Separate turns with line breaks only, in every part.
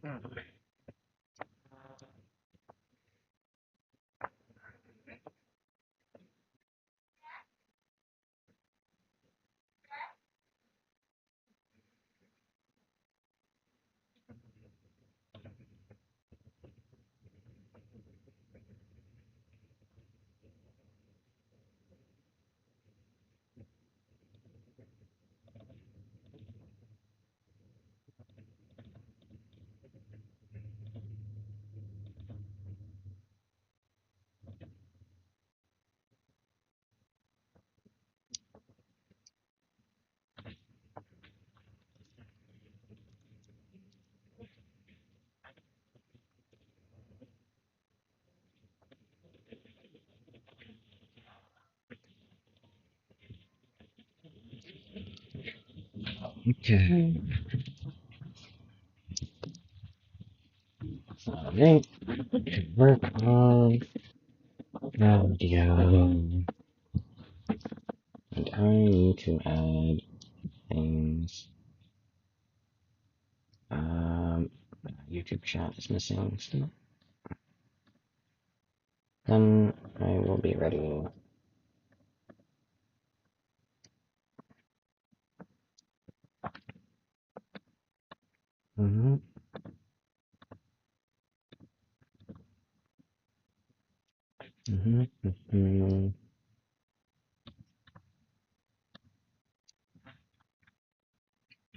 Okay. Alright. Work on audio. And I need to add things. YouTube chat is missing still. Then I will be ready. Mm-hmm. Mm-hmm. Mm-hmm.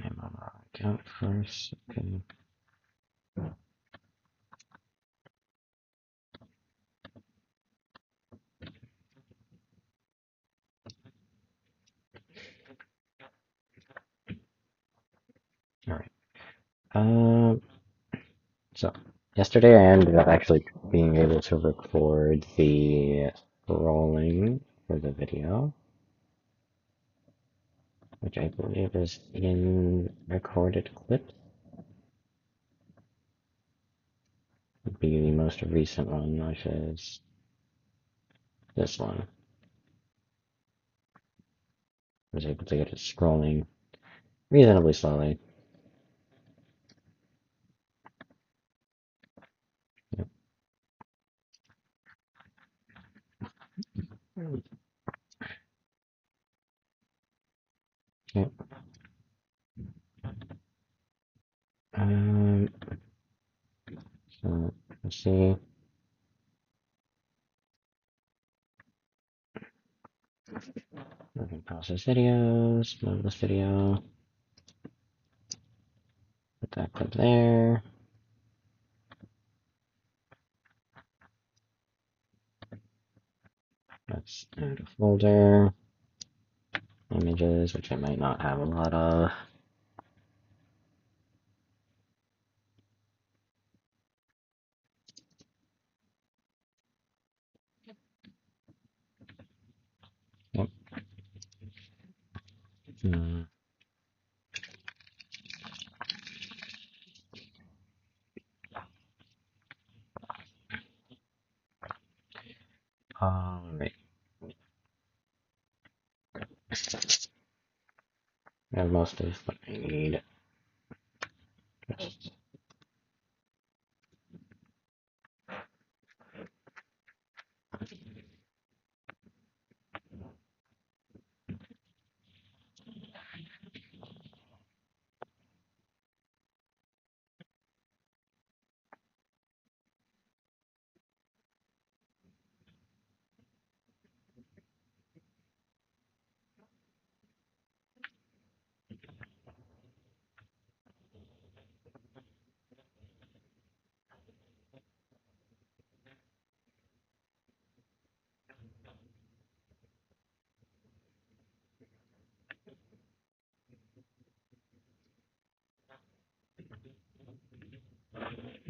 I'm on our account first. Okay. Alright. So yesterday I ended up actually being able to record the rolling for the video, which I believe is in recorded clips. Would be the most recent one, which is this one. I was able to get it scrolling reasonably slowly. Yep. Yep. Um, so let's see. I can process videos, move this video, put that clip there. Let's add a folder, images, which I might not have a lot of. Yep. Alright. I have most of what I need. Just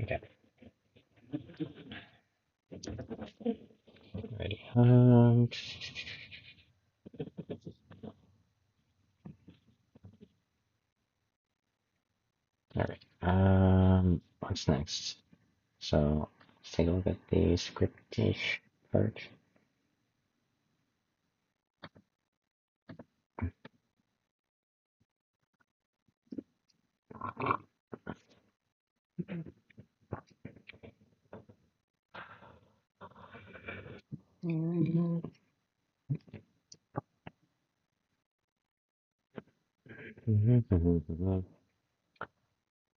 okay. Ready. Alright. What's next? So let's take a look at the script-ish part.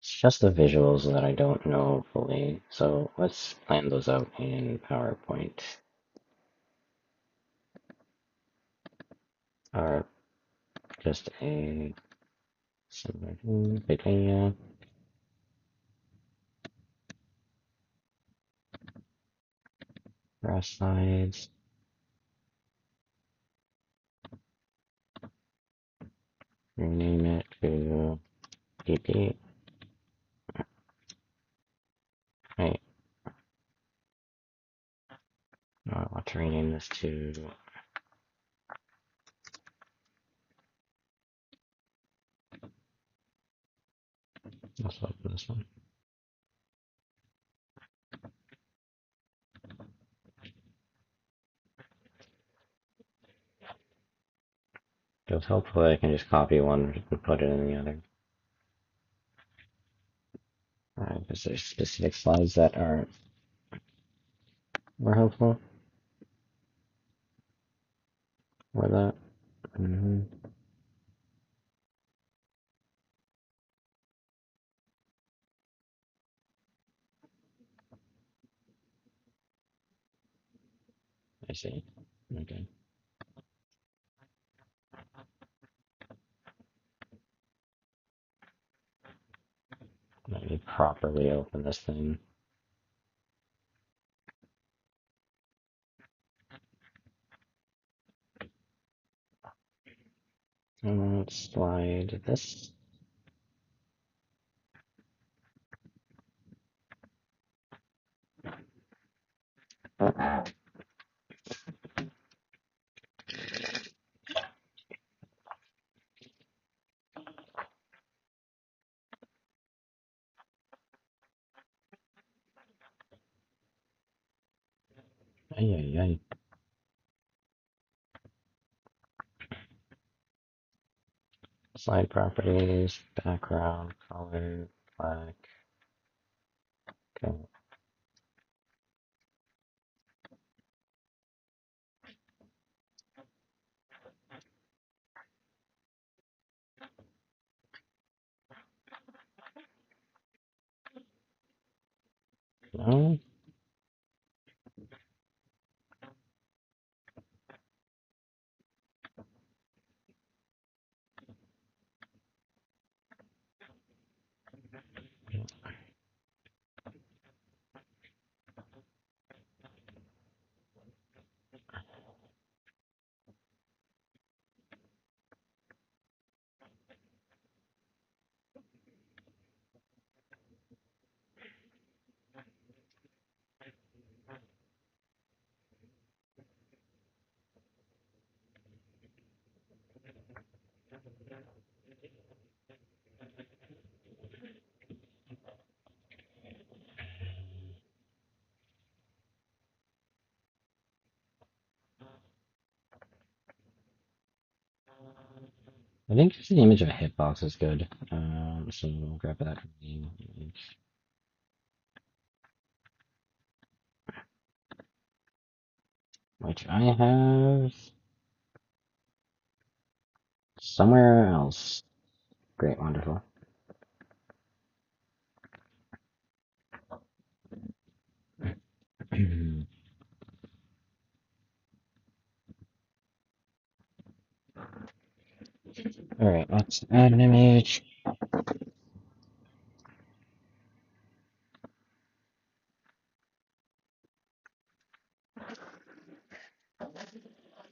It's just the visuals that I don't know fully, so let's plan those out in PowerPoint. Or just a similar fightvaina. Grass sides. Rename it to PP. Wait, no, I want to rename this to. Let's open this one. Because hopefully I can just copy one and put it in the other. Alright, because there's specific slides that are more helpful for that. I see. Okay. Let me properly open this thing. Let's slide this. Ay, ay, ay. Slide properties, background, color, black. Okay. No? I think just the image of a hitbox is good. So we'll grab that from the image. Which I have somewhere else. Great, wonderful. Alright, let's add an image.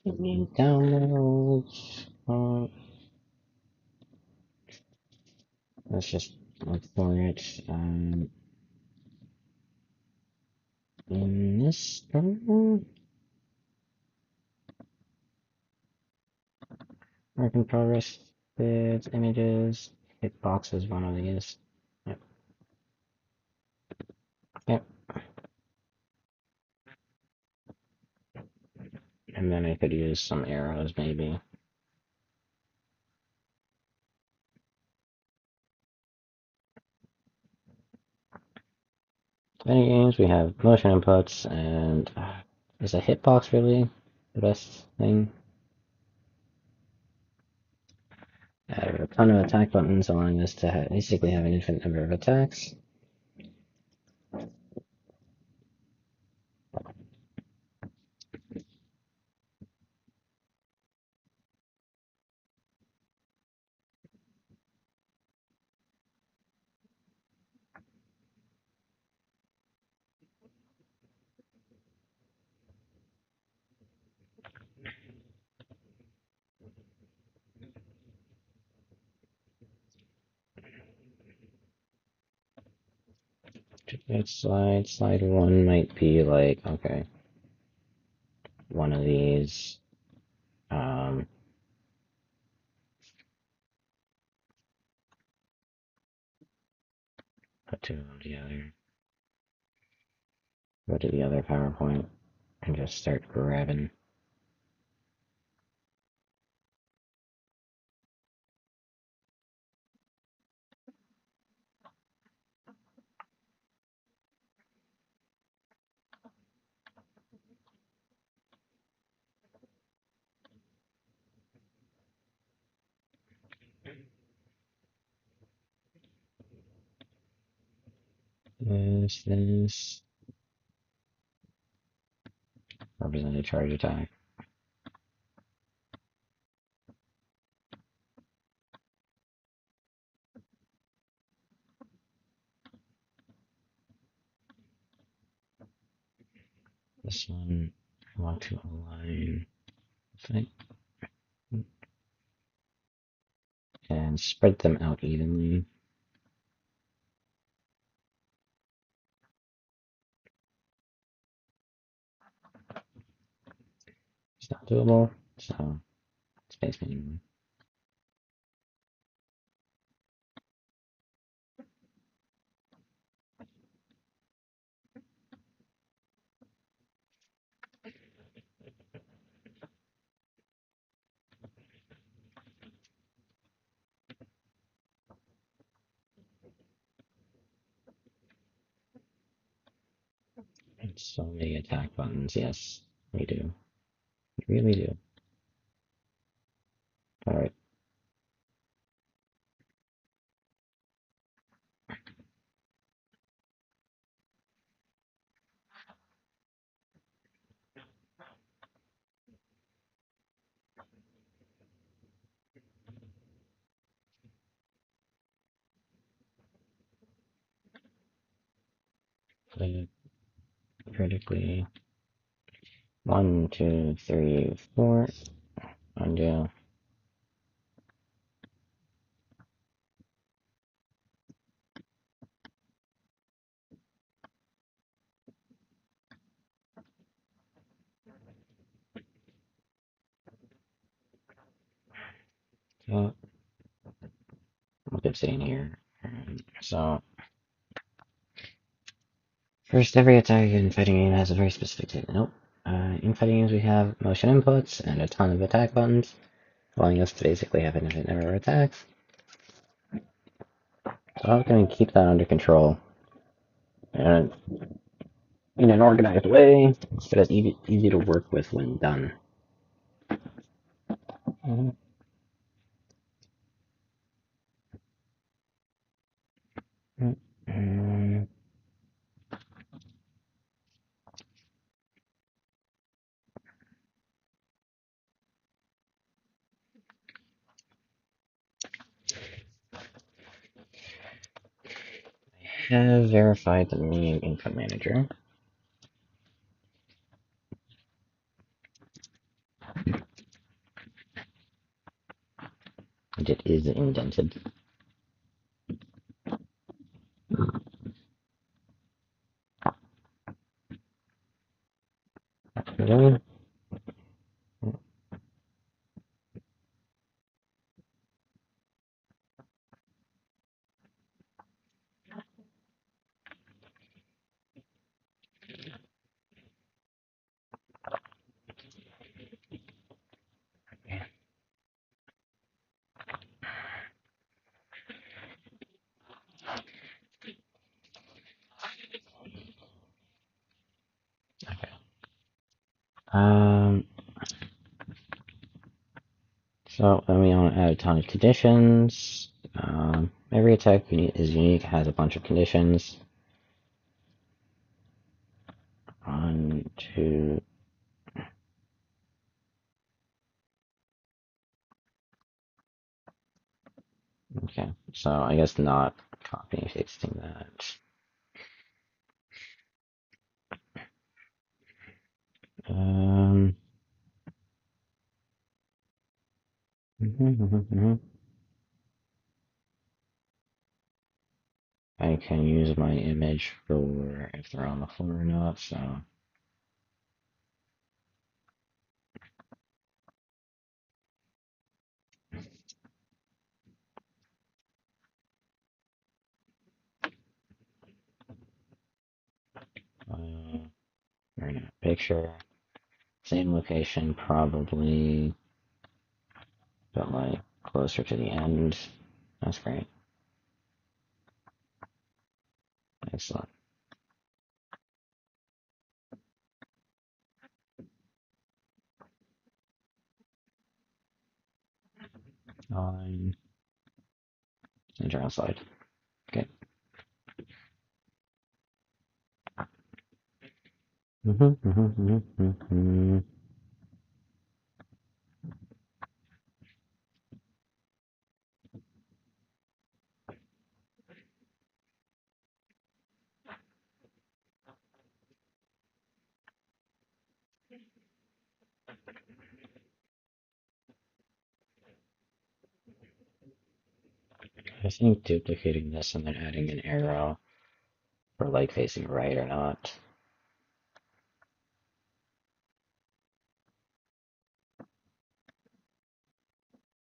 Downloads. Let's just look for it in this store. Work in progress. Vids, images. Hitbox is one of these. Yep. Yep. And then I could use some arrows maybe. Many games we have motion inputs, and is a hitbox really the best thing? I have a ton of attack buttons allowing us to basically have an infinite number of attacks. Slide one might be like, okay, one of these, um, put two of them together, go to the other PowerPoint, and just start grabbing. This, represent a charge attack. This one, I want to align with it, and spread them out evenly. It's not doable, so space minimum. And so many attack buttons, yes, we do. We really do. Alright. Critically. 1, 2, 3, 4. Undo. So, we'll keep sitting here. So, first, every attack in fighting game has a very specific technique. Nope. In fighting games, we have motion inputs and a ton of attack buttons, allowing us to basically have an infinite number of attacks. So I'm going to keep that under control and in an organized way, so that it's easy to work with when done. I have verified the main input manager, and it is indented. Okay. So then we want to add a ton of conditions. Every attack is unique, has a bunch of conditions. 1, 2. Okay, so I guess not copying and pasting that. I can use my image for if they're on the floor or not, so. We're gonna picture. Same location, probably, but like closer to the end. That's great. Excellent. Line. Enter outside. Okay. I think duplicating this and then adding an arrow for like facing right or not.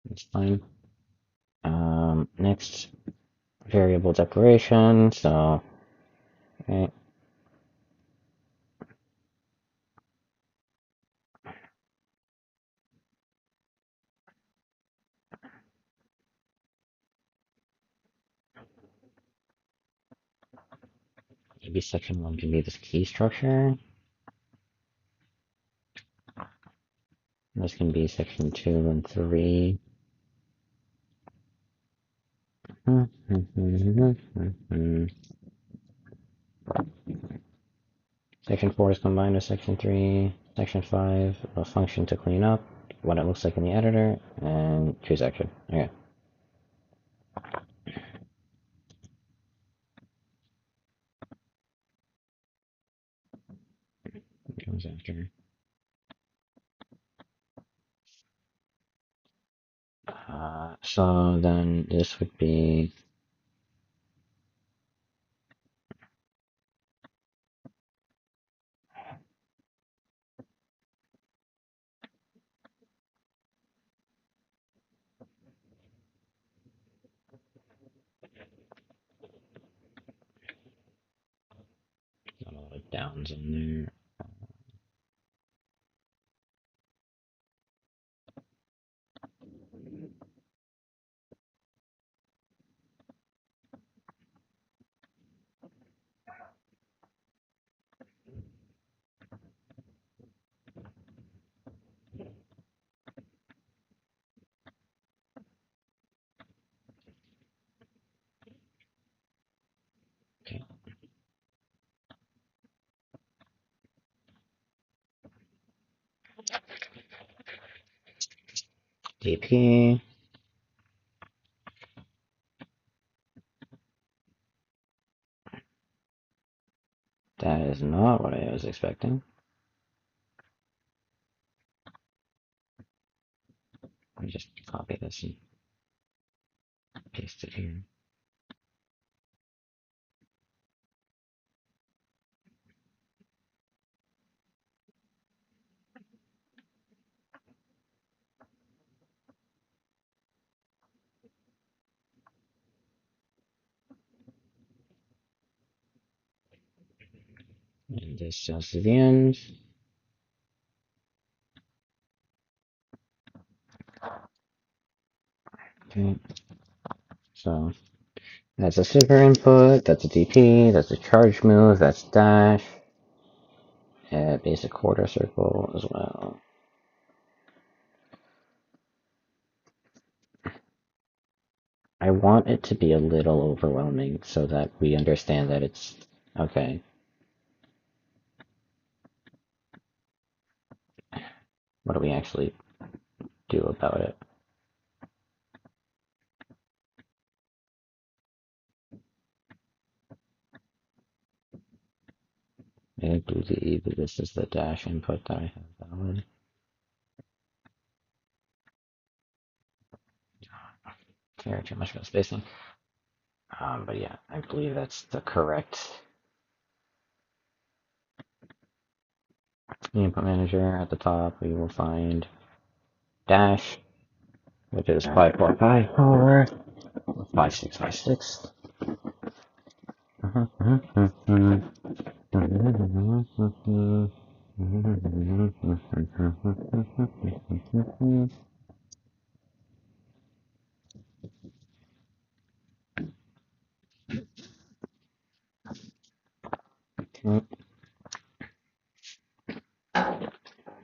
That's fine. Next variable declaration. So, okay. Maybe section 1 can be this key structure. This can be section 2 and 3. Section 4 is combined with section 3. Section 5, a function to clean up what it looks like in the editor, and choose section. Okay. It comes after. So then this would be got a lot of downs in there. Okay. DP. That is not what I was expecting. Let me just copy this and paste it here. And this just to the end. Okay. So that's a super input, that's a DP, that's a charge move, that's dash, a basic quarter circle as well. I want it to be a little overwhelming so that we understand that it's okay. What do we actually do about it? I believe this is the dash input that I have valid. Care too much about spacing. But yeah, I believe that's the correct input manager. At the top, we will find dash, which is 5454 5656.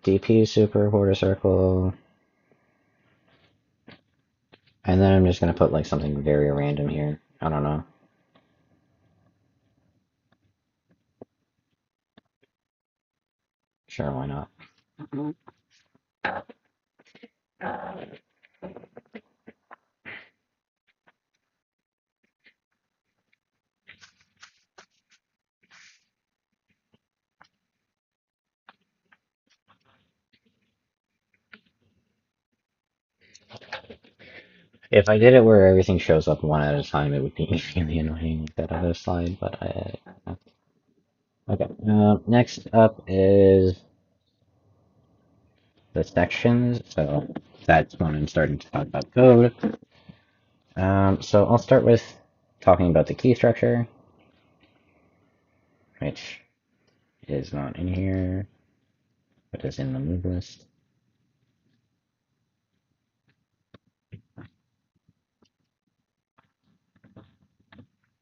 DP super quarter circle, and then I'm just gonna put like something very random here. I don't know. Sure, why not? If I did it where everything shows up one at a time, it would be really annoying like that other slide, but okay. Next up is the sections, so that's when I'm starting to talk about code. So I'll start with talking about the key structure, which is not in here, but is in the move list.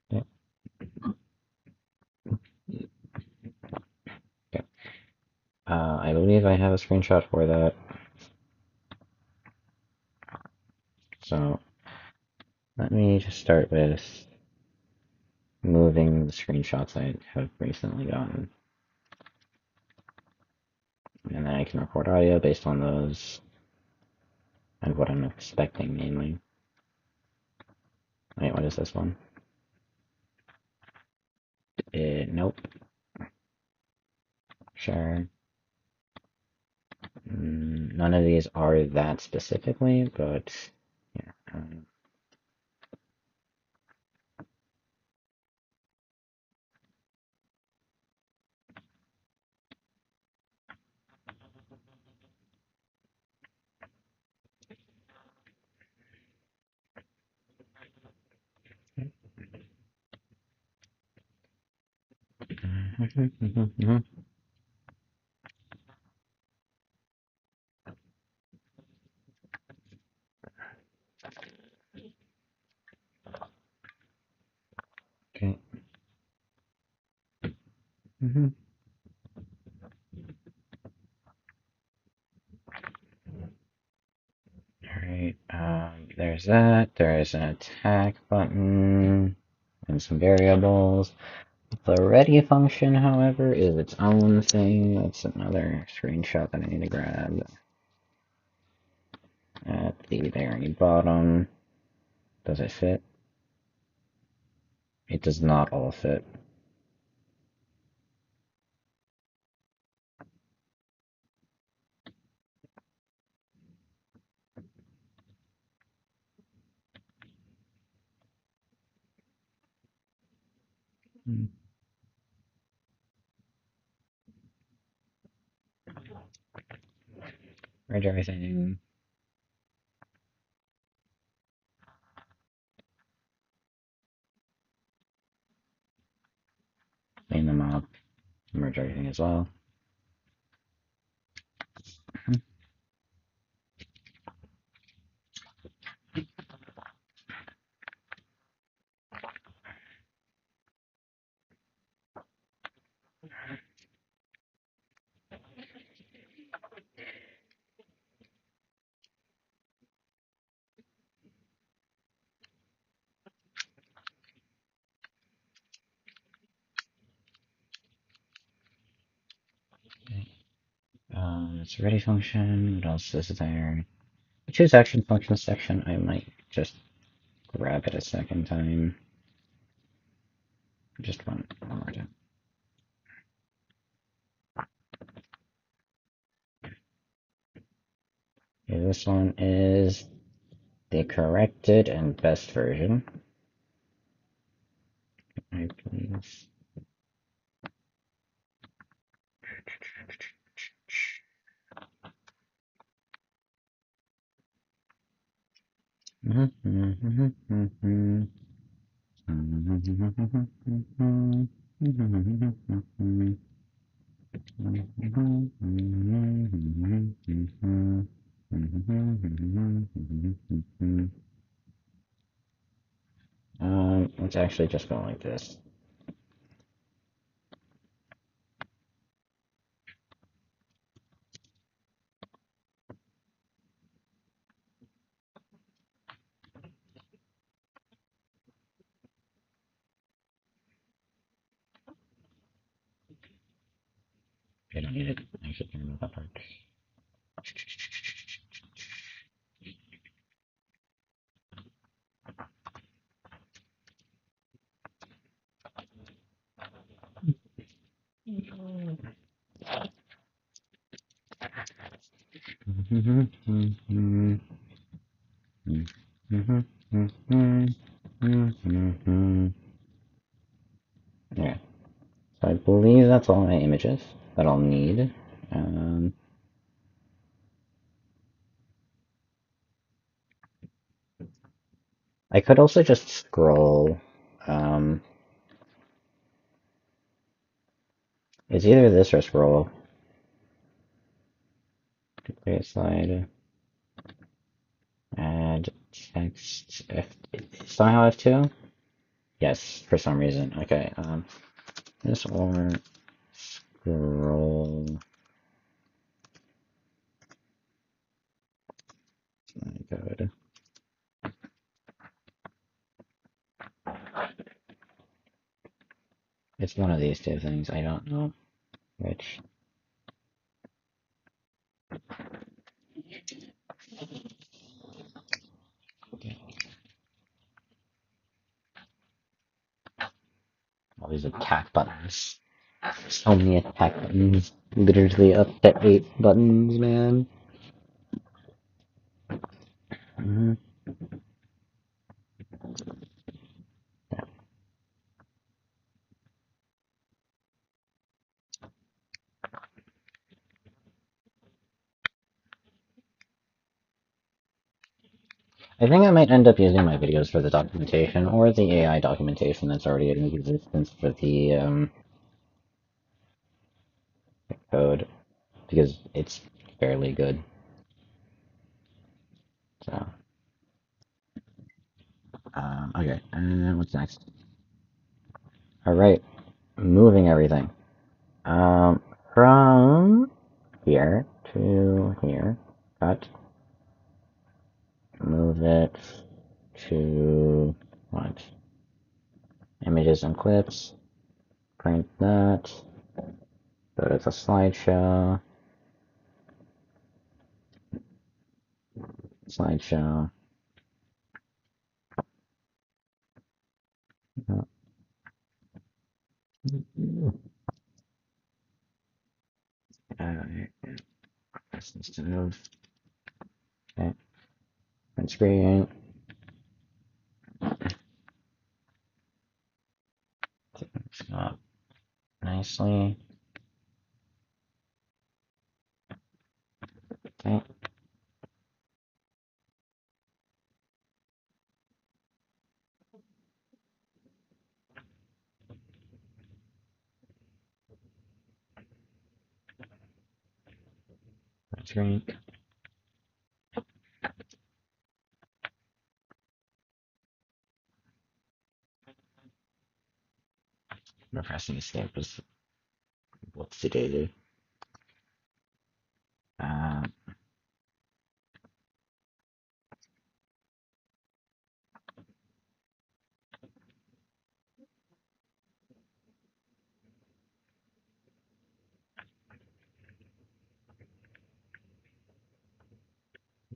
Yeah. Okay. I believe I have a screenshot for that. So let me just start with moving the screenshots I have recently gotten. And then I can record audio based on those and what I'm expecting mainly. Wait, what is this one? Nope. Sure. None of these are that specifically, but yeah. Okay. Alright, there's that. There's an attack button and some variables. The ready function, however, is its own thing. That's another screenshot that I need to grab. At the very bottom. Does it fit? It does not all fit. Merge everything. Clean them up. Merge everything as well. It's a ready function. What else is there? Choose action function section. I might just grab it a second time. Just one more time. Okay, this one is the corrected and best version. Right, please. Let's actually just go like this. I don't need it. I should remove that part. Yeah. So I believe that's all my images that I'll need. I could also just scroll. It's either this or scroll. Create slide. Add text. Somehow F2? Yes, for some reason. Okay. This or scroll. Code. It's one of these two things. I don't know which. All these attack buttons. So many attack buttons. Literally up to 8 buttons, man. Yeah. I think I might end up using my videos for the documentation, or the AI documentation that's already in existence for the code, because it's fairly good. So, okay, and what's next? Alright, moving everything. From here to here, cut, move it to, what? Images and clips, print that, go to the slideshow, slideshow, instead of, okay, print screen, it's up nicely, okay, print screen, pressing escape is, what's the data? Uh,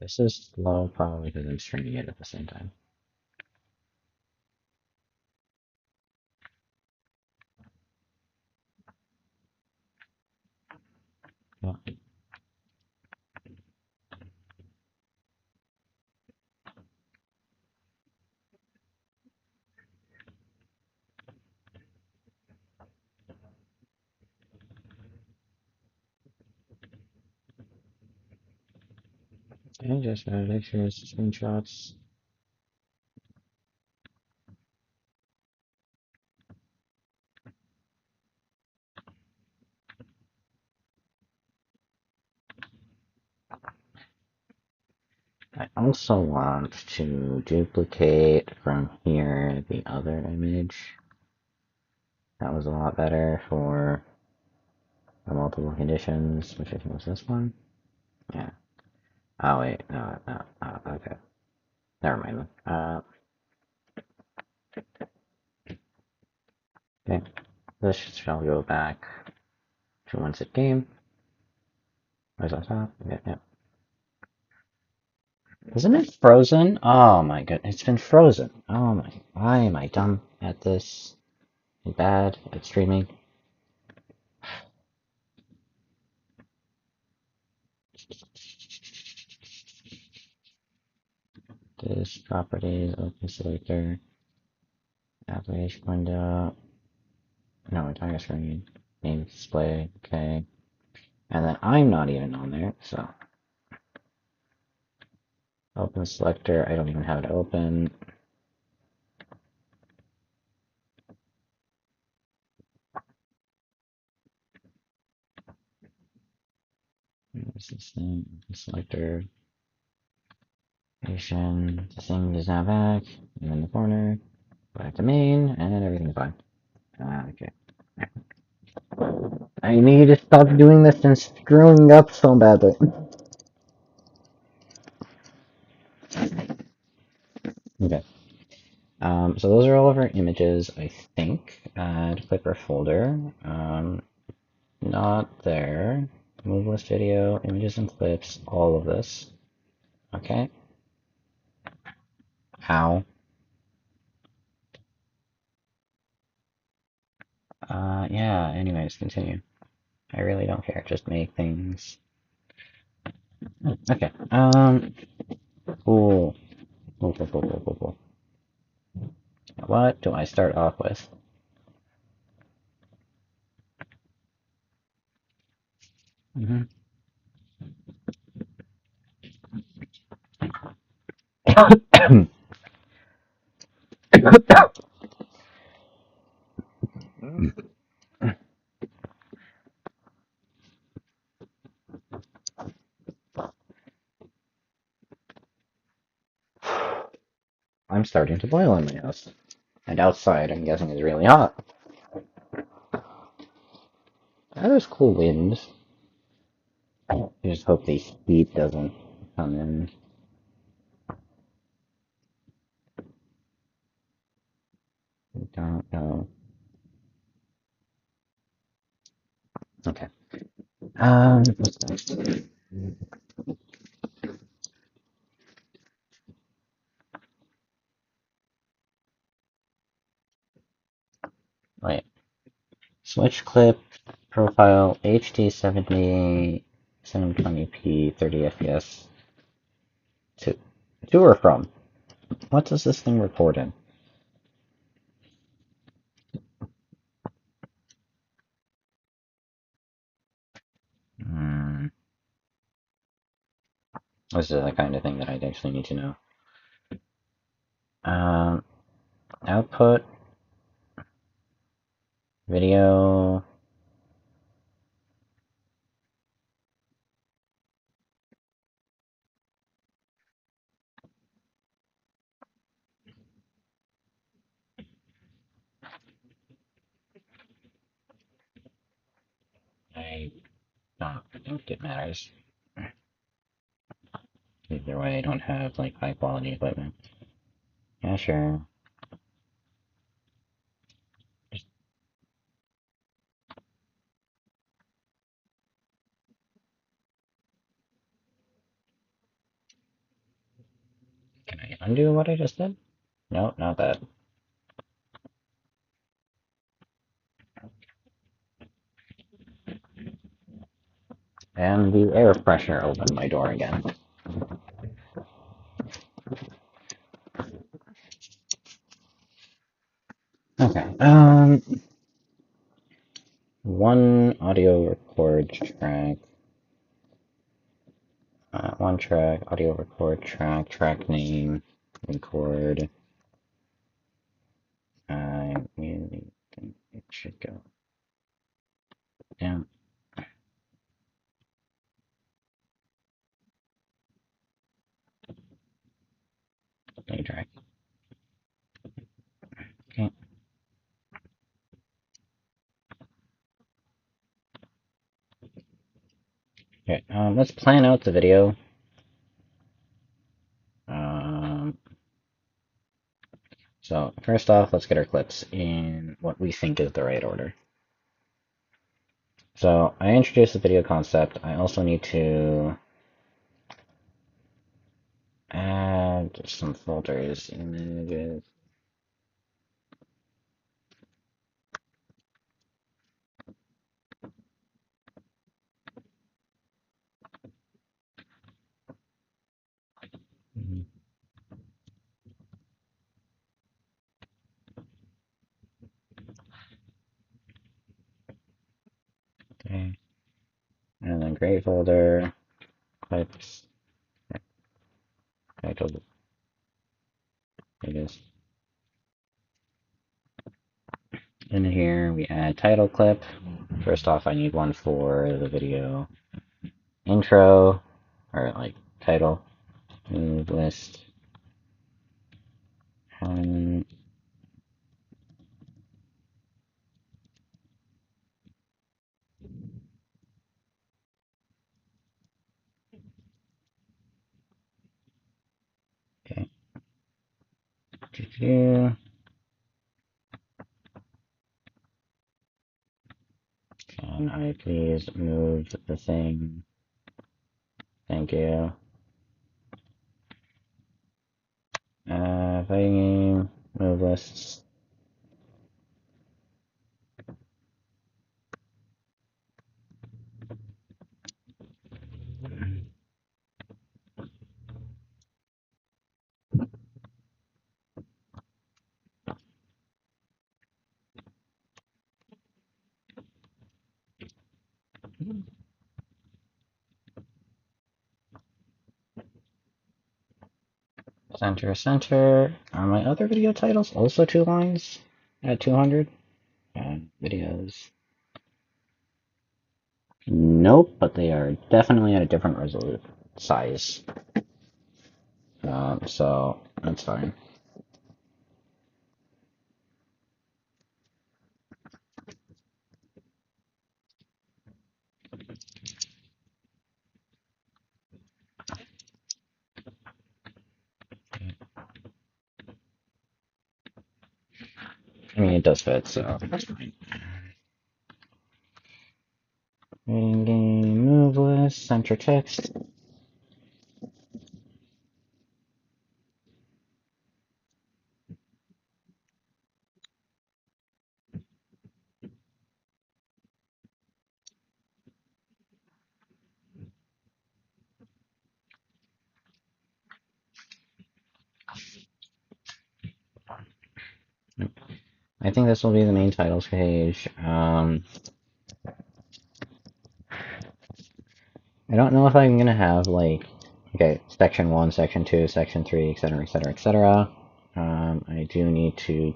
This is slow probably because I'm streaming it at the same time. Yeah. Okay, just pictures, screenshots. I also want to duplicate from here the other image. That was a lot better for the multiple conditions, which I think was this one. Yeah. Oh wait, no, okay. Never mind then. Okay. This shall go back to one set game. Where's on top? Yeah, yeah. Isn't it frozen? Oh my god, it's been frozen. Oh my, why am I dumb at this? And bad at streaming? This properties, open selector, application window. No, entire screen. Name display, okay. And then I'm not even on there, so. Open selector, I don't even have it open. Where's this thing? Open selector. Nation. The thing is now back. I'm in the corner. Back to main, and everything's fine. Okay. I need to stop doing this and screwing up so badly. Okay. So those are all of our images, I think. Add clipper folder. Not there. Move list video, images and clips, all of this. Okay. How? Yeah, anyways, continue. I really don't care, just make things. Okay, cool. Cool. What do I start off with? Mm-hmm. I'm starting to boil in my house. And outside, I'm guessing, is really hot. There's cool winds. I just hope the heat doesn't come in. I don't know. Okay. What's next? Wait. Switch clip profile HD 70 720p 30 fps to or from. What does this thing record in? Hmm. This is the kind of thing that I'd actually need to know. Um, Output video. I don't think it matters. Either way, I don't have like high quality equipment. Yeah, sure. undo what I just did? No, not that. And the air freshener opened my door again. Okay, one audio record track. One track, audio record track, track name, record. I really think it should go down. Play track. Okay. Okay, let's plan out the video. So first off, let's get our clips in what we think is the right order. So I introduced the video concept. I also need to add some folders, images. Okay. And then create folder, clips, title, pages. In here, we add title clip. First off, I need one for the video intro, or like title, move list. Okay. Can I please move the thing? Thank you. Fighting game, move lists. Center, center. Are my other video titles also 2 lines at 200? Videos. Nope, but they are definitely at a different resolution size. So that's fine. I mean, it does fit, so that's fine. Creating game, move list, center text. I think this will be the main titles page. I don't know if I'm gonna have like, okay, section 1, section 2, section 3, etc., etc., etc. I do need to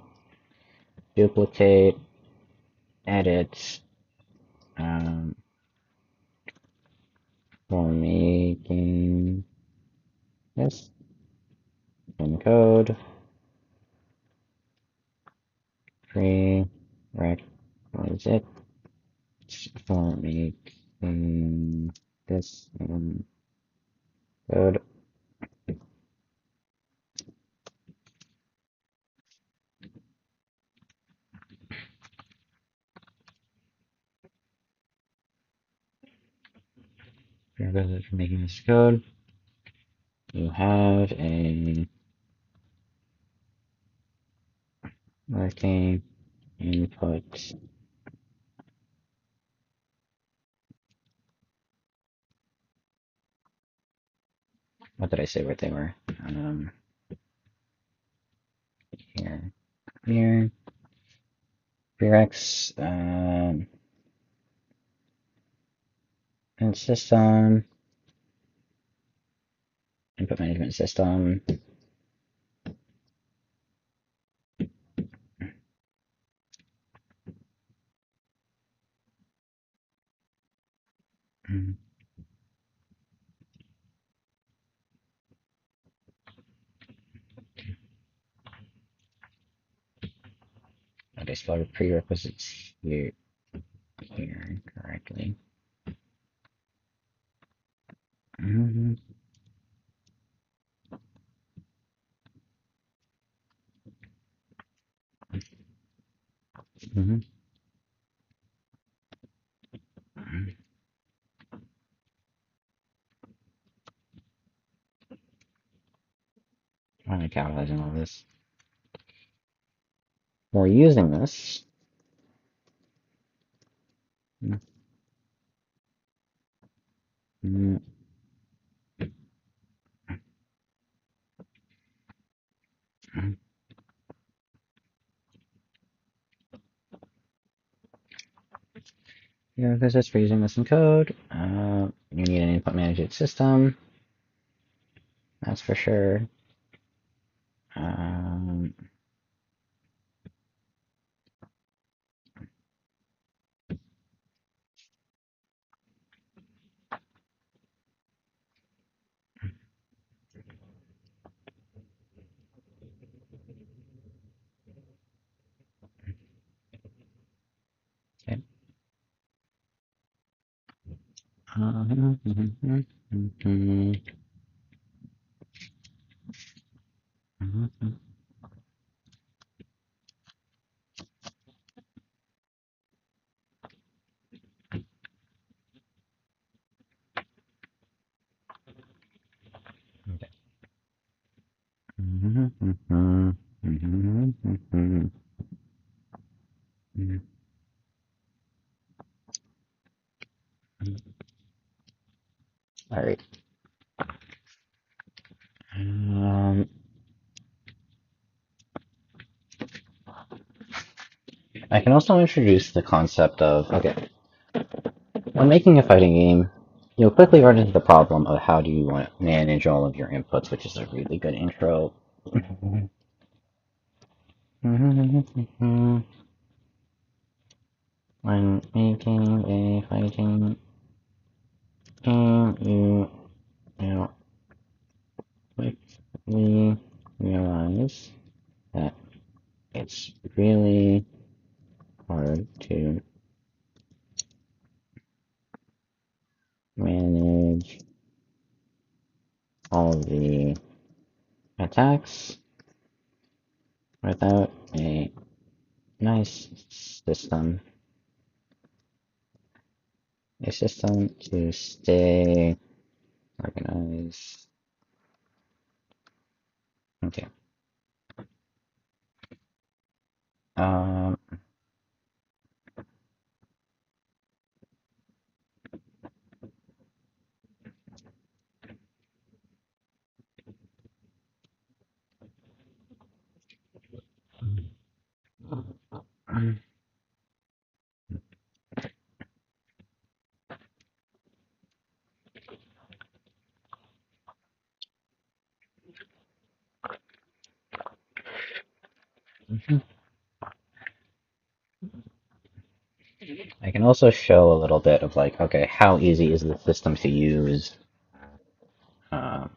duplicate, edit, for making this encode, prerequisite for making this encode. Prerequisite for making this code. You have a working input. What did I say where they were? Here, here, Prerex, and system, input management system. I spelled prerequisites here correctly. Mm-hmm. Mm-hmm. Why am I capitalizing all this? We're using this. Mm-hmm. Yeah, because it's for using this in code. You need an input management system. That's for sure. Um, okay. All right. I can also introduce the concept of, okay, when making a fighting game, you'll quickly run into the problem of how do you want to manage all of your inputs, which is a really good intro. When making a fighting game, you quickly realize that it's really hard to manage all the attacks without a nice system. A system to stay organized. Okay. Um, I can also show a little bit of like, okay, how easy is the system to use? Uh,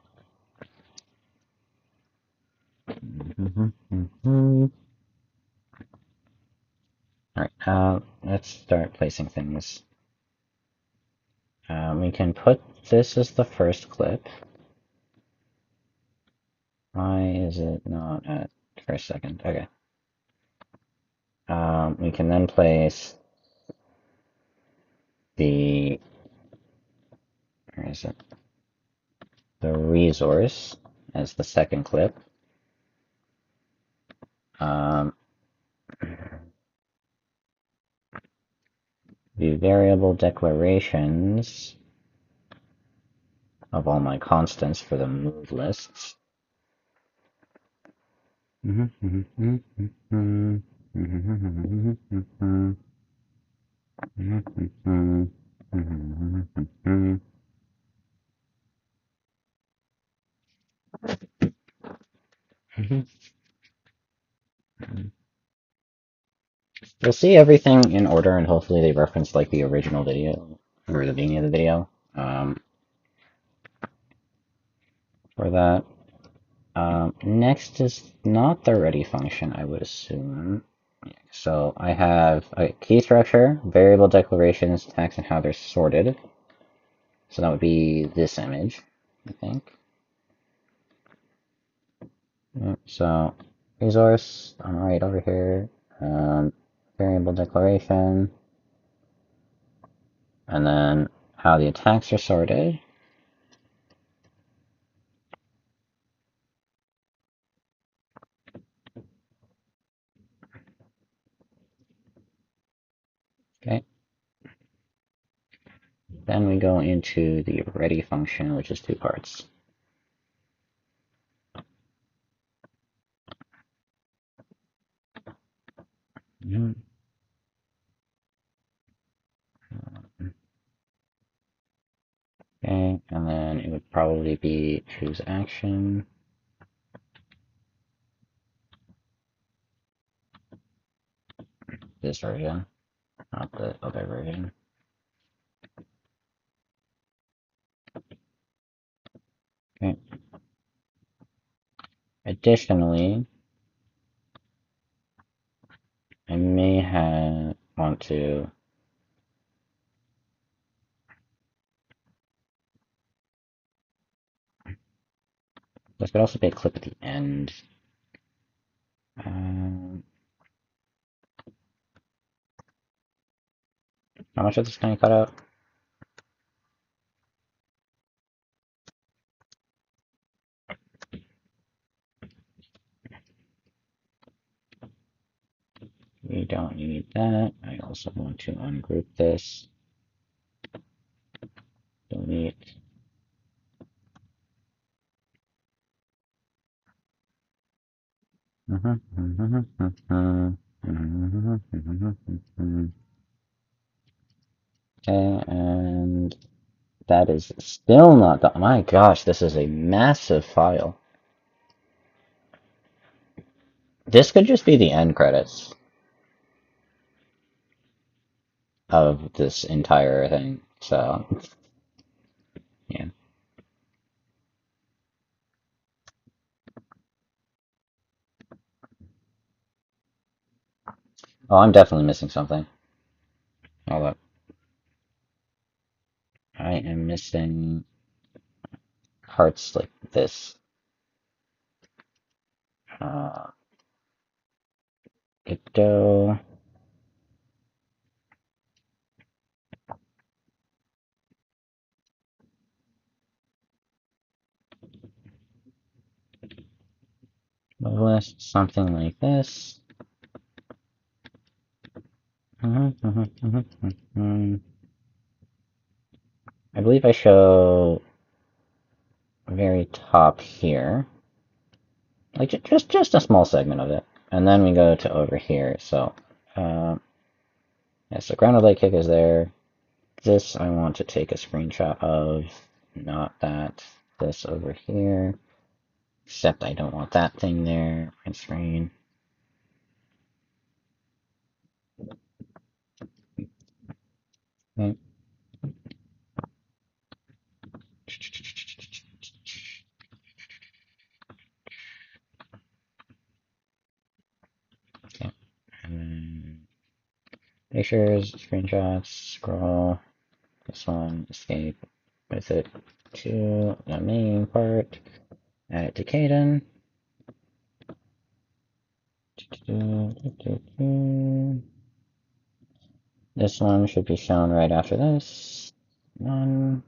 all right, let's start placing things. We can put this as the first clip. Why is it not at first second? Okay. We can then place the, where is it? The resource as the second clip. variable declarations of all my constants for the move lists. You'll see everything in order, and hopefully they reference like the original video, or the beginning of the video, for that. Next is not the ready function, I would assume. So I have a key structure, variable declarations, tags, and how they're sorted. So that would be this image, I think. So resource, right over here, variable declaration, and then how the attacks are sorted. Okay. Then we go into the ready function, which is two parts. Okay, and then it would probably be choose action. This version, not the other version. Okay. Additionally, I may want to this could also be a clip at the end. How much of this can I cut out? We don't need that. I also want to ungroup this. Delete. Okay, and that is still not done. My gosh, this is a massive file. This could just be the end credits of this entire thing. So, yeah. Oh, I'm definitely missing something. Hold up. I am missing parts like this. Godot. List, something like this. I believe I show very top here, like just a small segment of it, and then we go to over here. So, yeah, so grounded light kick is there. This I want to take a screenshot of, not that. This over here, except I don't want that thing there. Print screen. Okay. Okay. And then pictures, screenshots, scroll. This one, escape with it to the main part. Add it to Caden. This one should be shown right after this. None.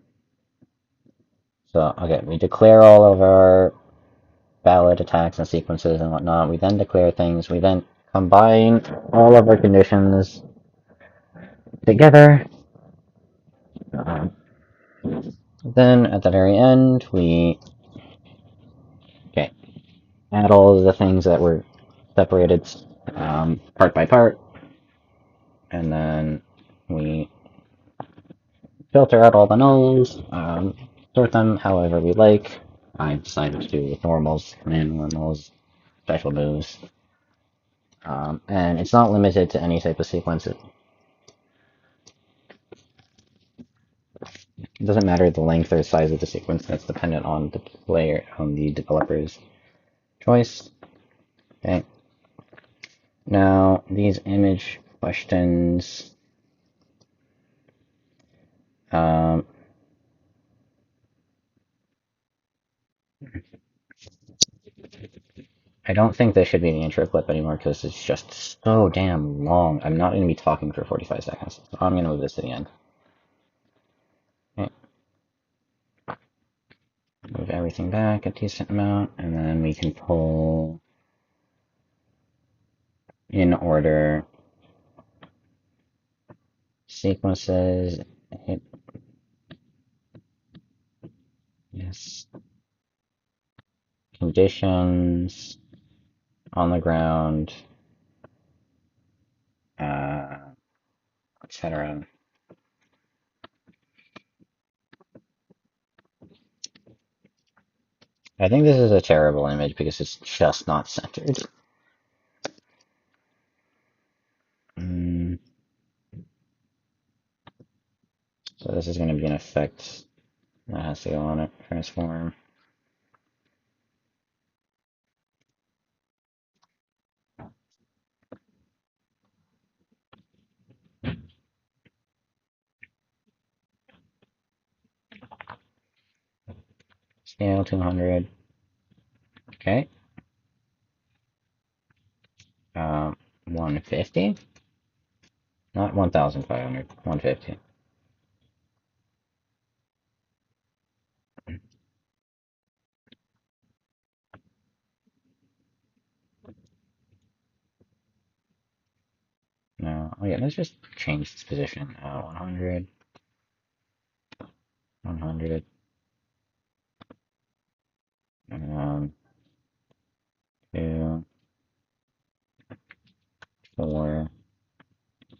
So, okay, we declare all of our valid attacks and sequences and whatnot. We then declare things. We then combine all of our conditions together Then at the very end, we add all of the things that were separated part by part, and then we filter out all the nulls, sort them however we like. I decided to do normals, random nulls, special boost, and it's not limited to any type of sequence. It doesn't matter the length or size of the sequence. That's dependent on the player, on the developer's choice. Okay. Now these image questions. Um, I don't think this should be the intro clip anymore because it's just so damn long. I'm not going to be talking for 45 seconds, so I'm going to move this to the end. Okay. Move everything back a decent amount, and then we can pull in order sequences. Hit yes. Conditions on the ground, etc. I think this is a terrible image because it's just not centered. So this is going to be an effect that has to go on it. Transform. Scale 200. Okay. 150? Not 1,500. 150. No. Oh yeah, let's just change this position. 100. 100. 2, 4,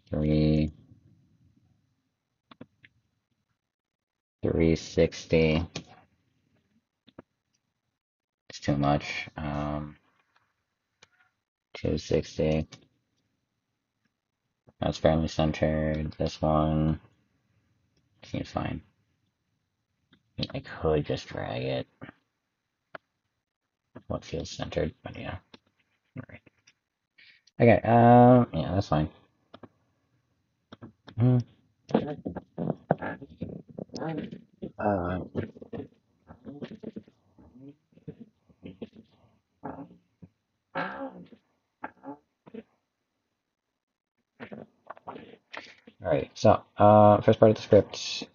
3, 360. It's too much. 260. That's fairly centered. This one seems fine. I could just drag it. What feels centered, but yeah. Alright. Okay, yeah, that's fine. Uh, Alright, so, first part of the script.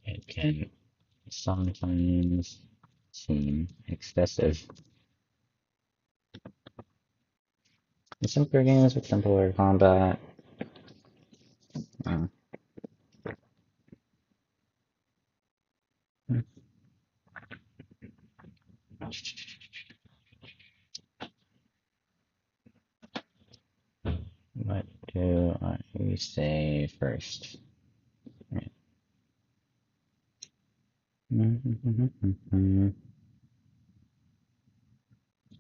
It can sometimes seem excessive. In simpler games with simpler combat, uh, what do I say first? Right. I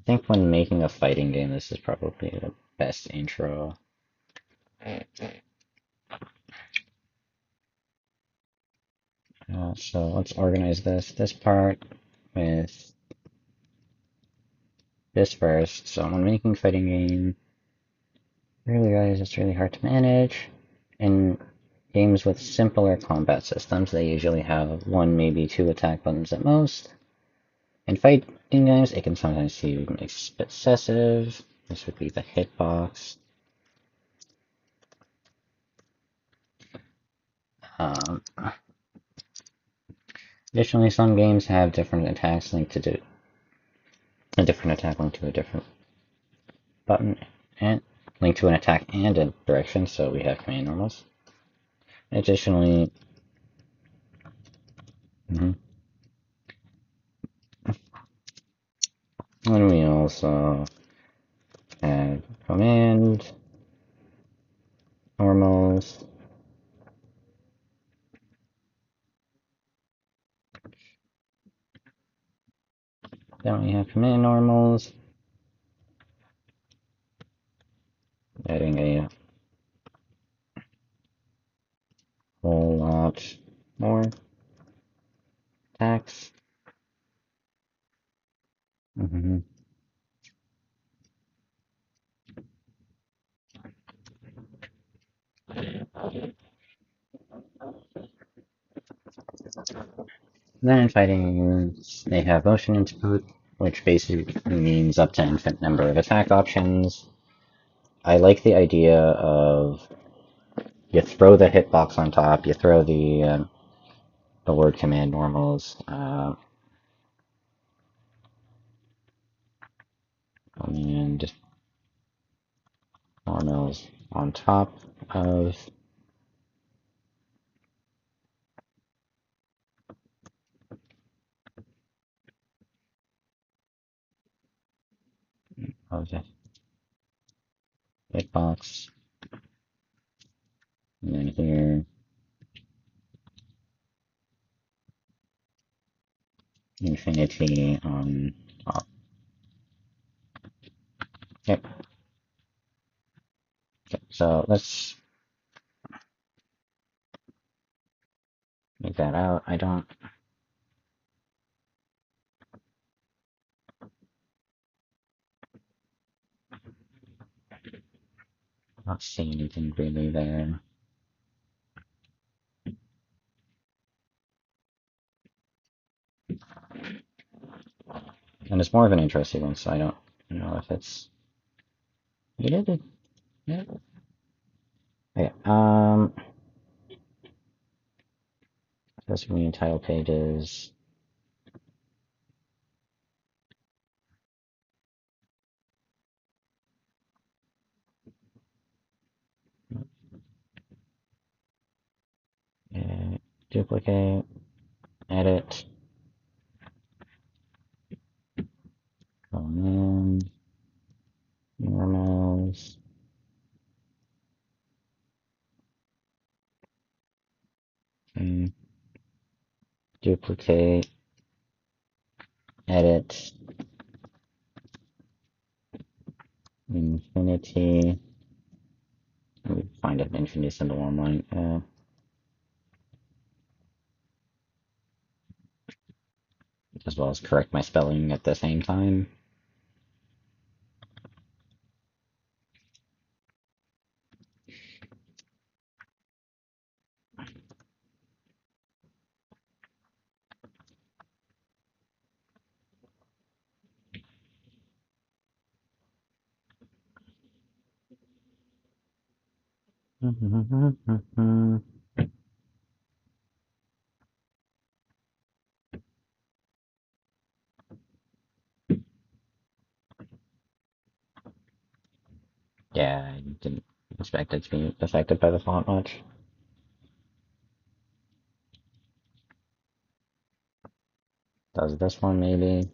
think when making a fighting game, this is probably the best intro. So let's organize this part with this first. So when making fighting game, really guys, it's really hard to manage. In games with simpler combat systems, they usually have one, maybe two attack buttons at most. In games, it can sometimes seem excessive. This would be the hitbox. Um, Additionally, some games have different attacks linked to a different attack linked to a different button and linked to an attack and a direction. So we have command normals. Additionally, and we also have command normals. Then we have command normals. Adding a whole lot more attacks. Then in fighting, they have motion input, which basically means up to an infinite number of attack options. I like the idea of you throw the hitbox on top, you throw the word command normals, command normals on top of the hitbox, and then here infinity on top. Okay. Okay, so let's make that out. I'm not seeing anything really there. And it's more of an interesting one, so I don't know if it's needed. Yeah. Okay. This green title pages. Duplicate, edit, command, normals, okay. Duplicate, edit, infinity. Let me find an infinity symbol online. As well as correct my spelling at the same time. Yeah, I didn't expect it to be affected by the font much. Does this one maybe?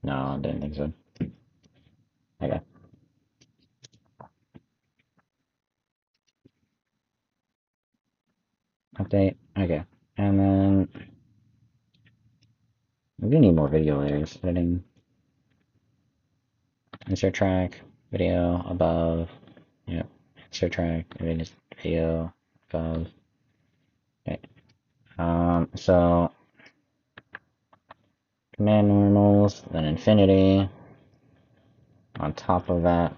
No, I didn't think so. Okay. Update. Okay. And then we do need more video layers. Editing. Insert track. Video above. Yep. Insert track. Video above. Okay. So command normals, then infinity. On top of that.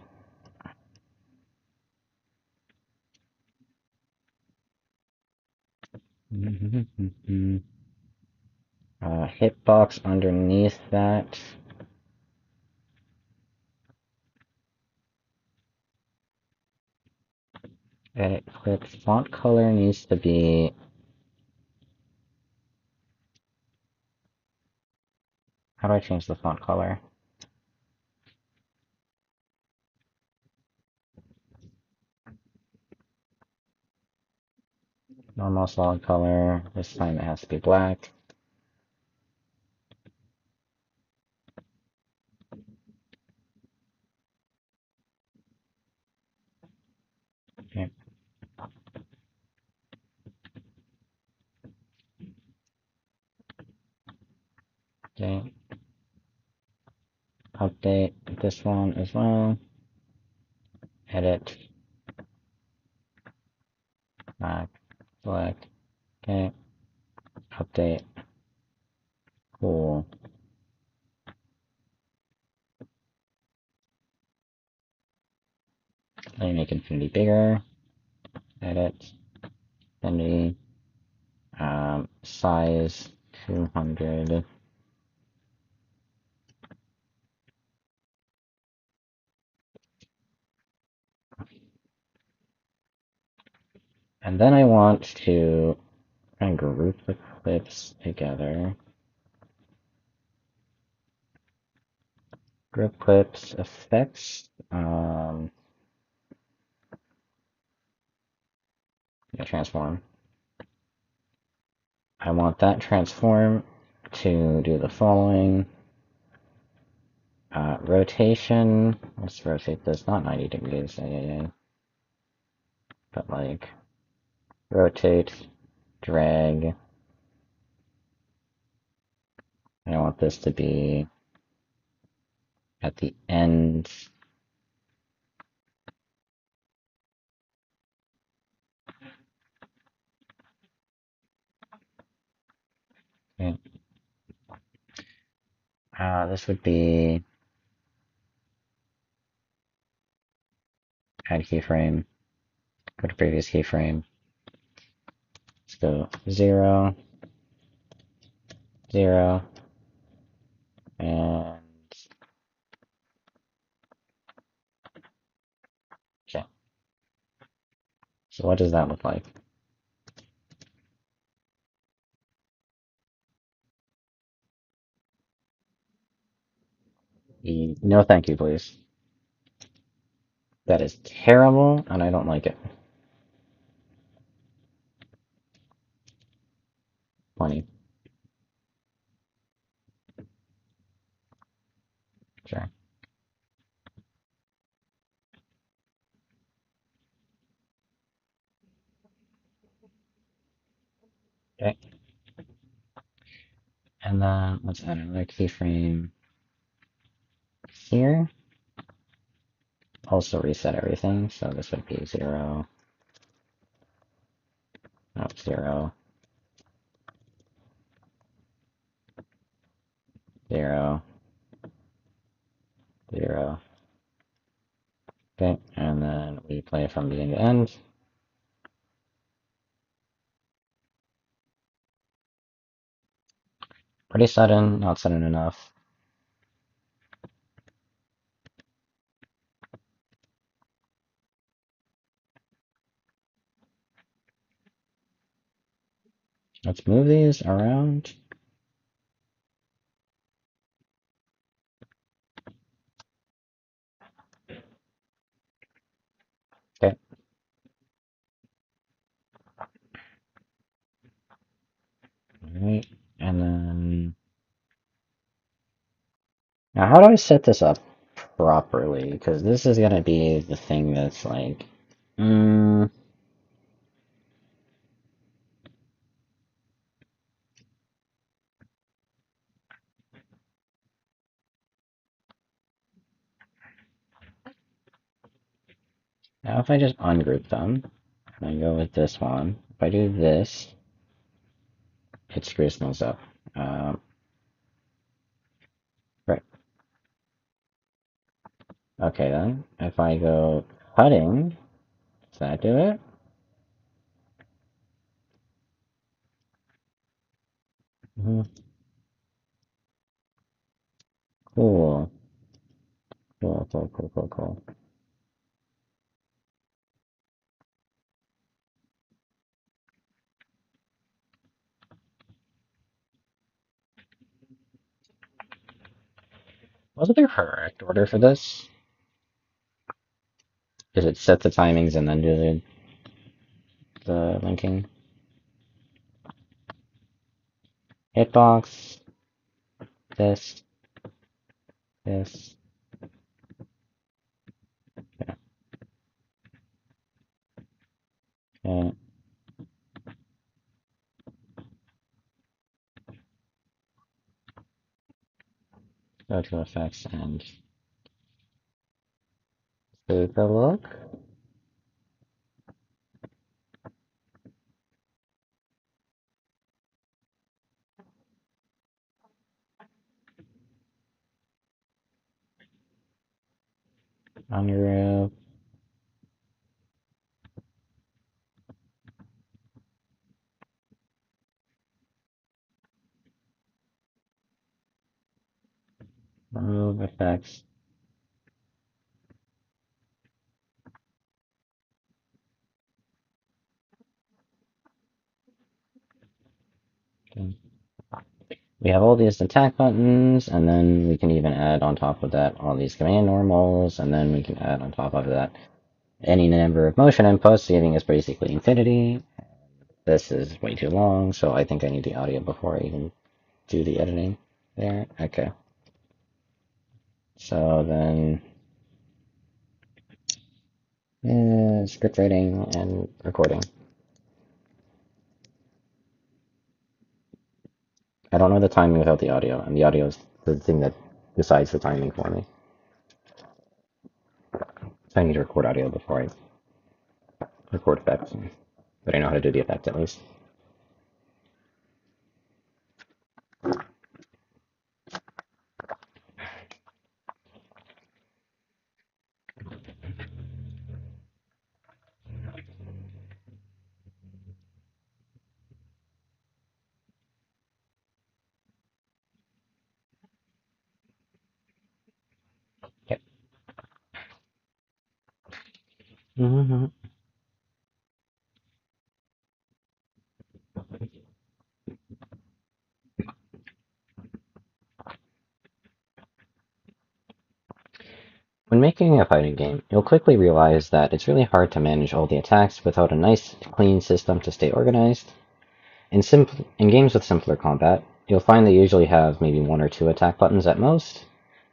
Hitbox underneath that. Edit clip. Font color needs to be... How do I change the font color? Normal solid color. This time it has to be black. Okay. Okay. Update this one as well. Edit. Black. Select. Okay. Update. Cool. Let me make infinity bigger. Edit. Infinity. Size 200. And then I want to group the clips together. Group clips, effects, transform. I want that transform to do the following. Rotation, let's rotate this, not 90 degrees, but like, rotate, drag. I want this to be at the end. Okay. This would be add keyframe, go to previous keyframe. Let's go 0, 0, and okay. So what does that look like? No, thank you, please. That is terrible, and I don't like it. 20. Sure. Okay. And then let's add another keyframe here. Also reset everything, so this would be 0, no, 0, 0, 0. Okay, and then we play from beginning to end. Pretty sudden, not sudden enough. Let's move these around. Okay. Alright, and then... Now how do I set this up properly? Because this is gonna be the thing that's like... now if I just ungroup them, and I go with this one, if I do this, it screws things up. Right. Okay then, if I go cutting, does that do it? Cool. Cool, cool, cool, cool, cool. Was it the correct order for this? Is it set the timings and then do the linking? Hitbox, this, this, yeah, yeah. Go to effects and take a look. On your remove effects. Okay. We have all these attack buttons, and then we can even add on top of that all these command normals, and then we can add on top of that any number of motion inputs, giving us basically infinity. This is way too long, so I think I need the audio before I even do the editing there. Okay. So then, script writing and recording. I don't know the timing without the audio, and the audio is the thing that decides the timing for me. So I need to record audio before I record effects, but I know how to do the effect at least. Okay. Mm-hmm. When making a fighting game, you'll quickly realize that it's really hard to manage all the attacks without a nice, clean system to stay organized. In games with simpler combat, you'll find they usually have maybe one or two attack buttons at most,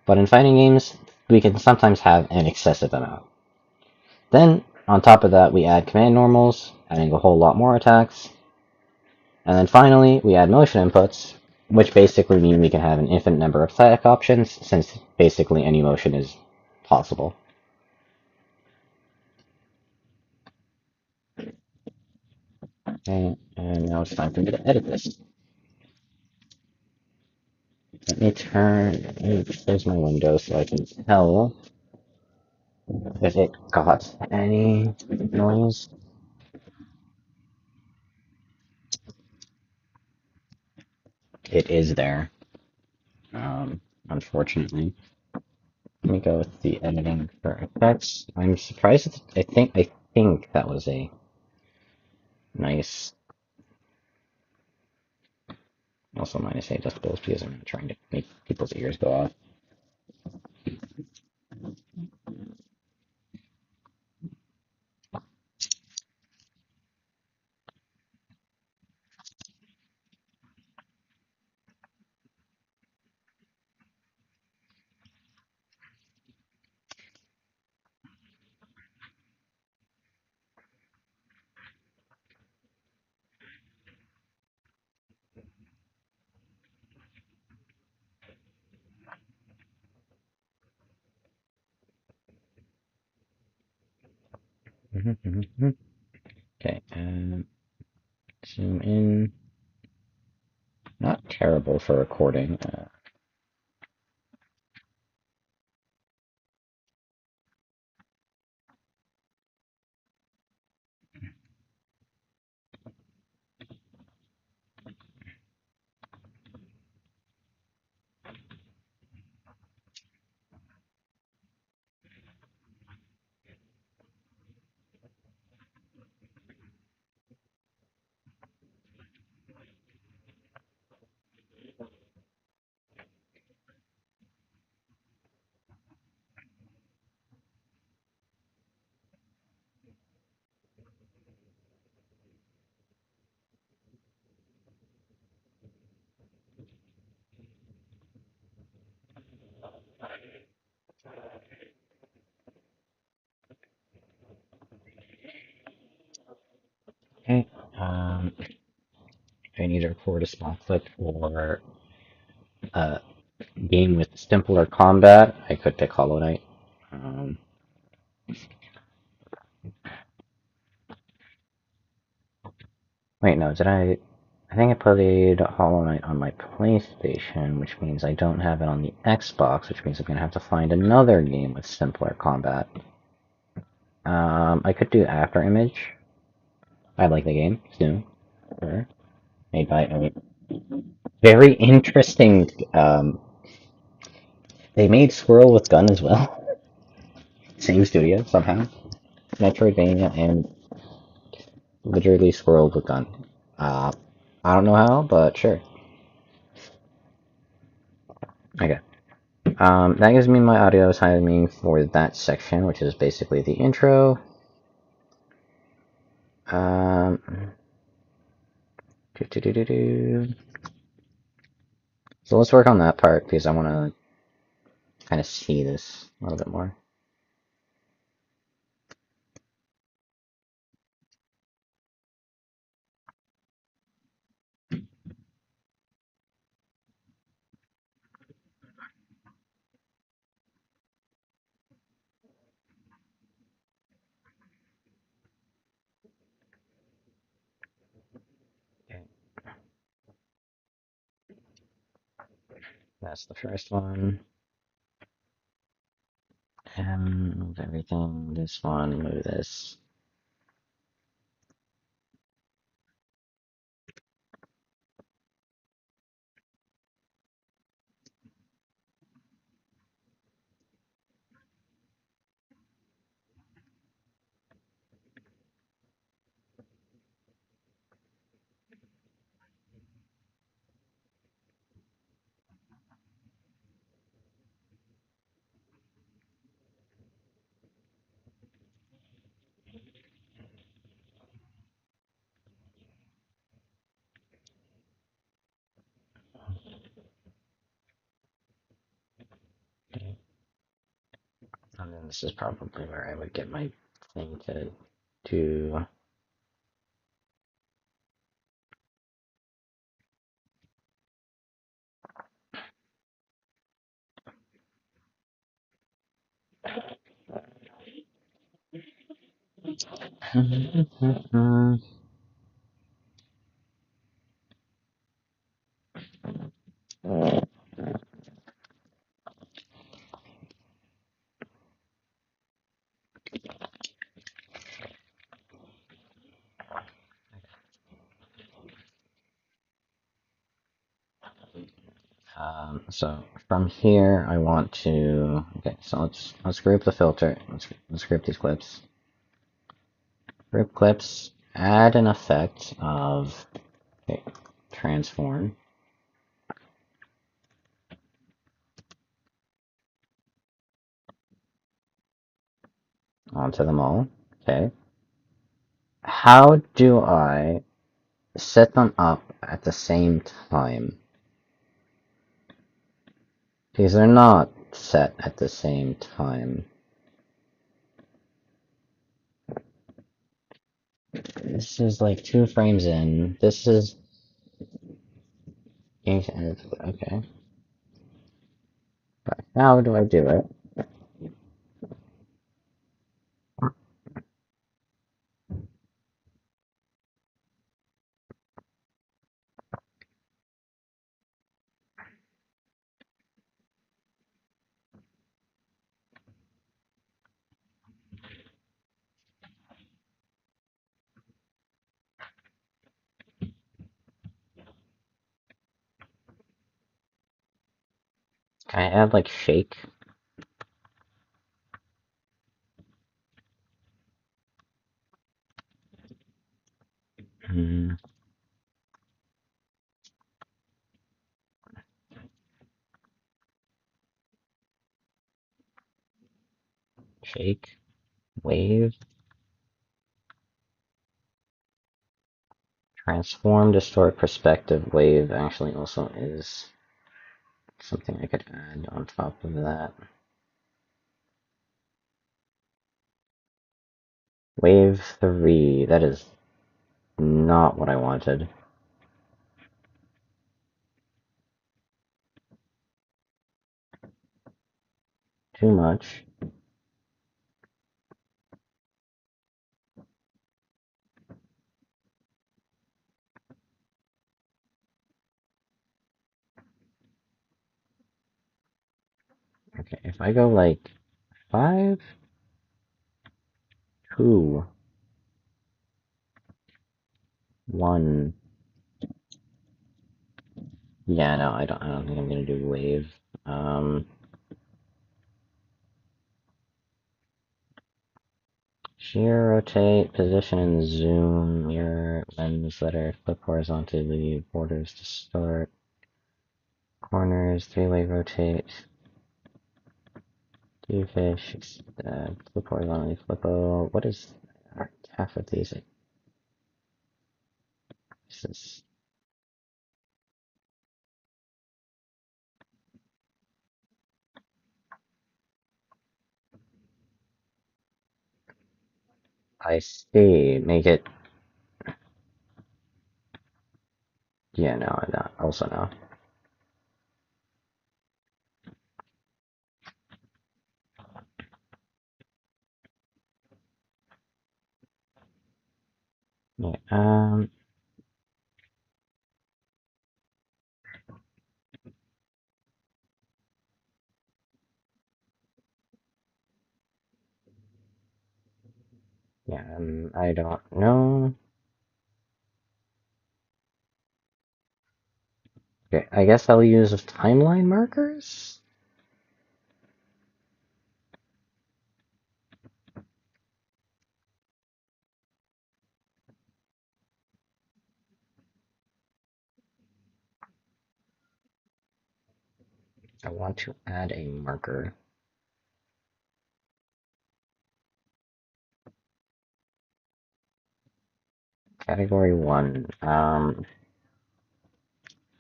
but in fighting games, we can sometimes have an excessive amount. Then, on top of that, we add command normals, adding a whole lot more attacks, and then finally, we add motion inputs, which basically mean we can have an infinite number of attack options, since basically any motion is possible. Okay, and now it's time for me to edit this. Let me close my window so I can tell if it got any noise. It is there, unfortunately. Let me go with the editing for effects. I'm surprised. I think that was a nice. Also minus 8 decibels because I'm not trying to make people's ears go off. Okay, zoom in. Not terrible for recording. If I need to record a small clip for a game with simpler combat, I could pick Hollow Knight. Um, Wait, no, did I? I think I played Hollow Knight on my PlayStation, which means I don't have it on the Xbox, which means I'm gonna have to find another game with simpler combat. I could do After Image. I like the game, too. Sure. Made by a very interesting, they made Squirrel with Gun as well. Same studio, somehow. Metroidvania and literally Squirrel with Gun. Uh, I don't know how, but sure. Okay. That gives me my audio timing for that section, which is basically the intro. Um, So let's work on that part because I want to kind of see this a little bit more. Okay. That's the first one. Move everything. This one, move this. Okay. And then this is probably where I would get my thing to do. So from here, I want to. Okay, so let's group the filter. Let's group these clips. Group clips. Add an effect of okay, transform onto them all. Okay. How do I set them up at the same time? Because they're not set at the same time. This is like 2 frames in. This is okay. But how do I do it? Can I add like shake? Hmm. Shake? Wave? Transform, distort, perspective, wave actually also is something I could add on top of that. Wave 3, that is not what I wanted. Too much. Okay, if I go like 5, 2, 1. Yeah, no, I don't think I'm gonna do wave. Shear, rotate, position, and zoom. Mirror, lens, letter, flip horizontally, borders to start. Corners, three-way rotate. Do fish, flip horizontally, flip O. What is half of these? This is, I see. Make it. Yeah, no, not. Also, no. Yeah, yeah, I don't know. Okay, I guess I'll use timeline markers. I want to add a marker. Category 1.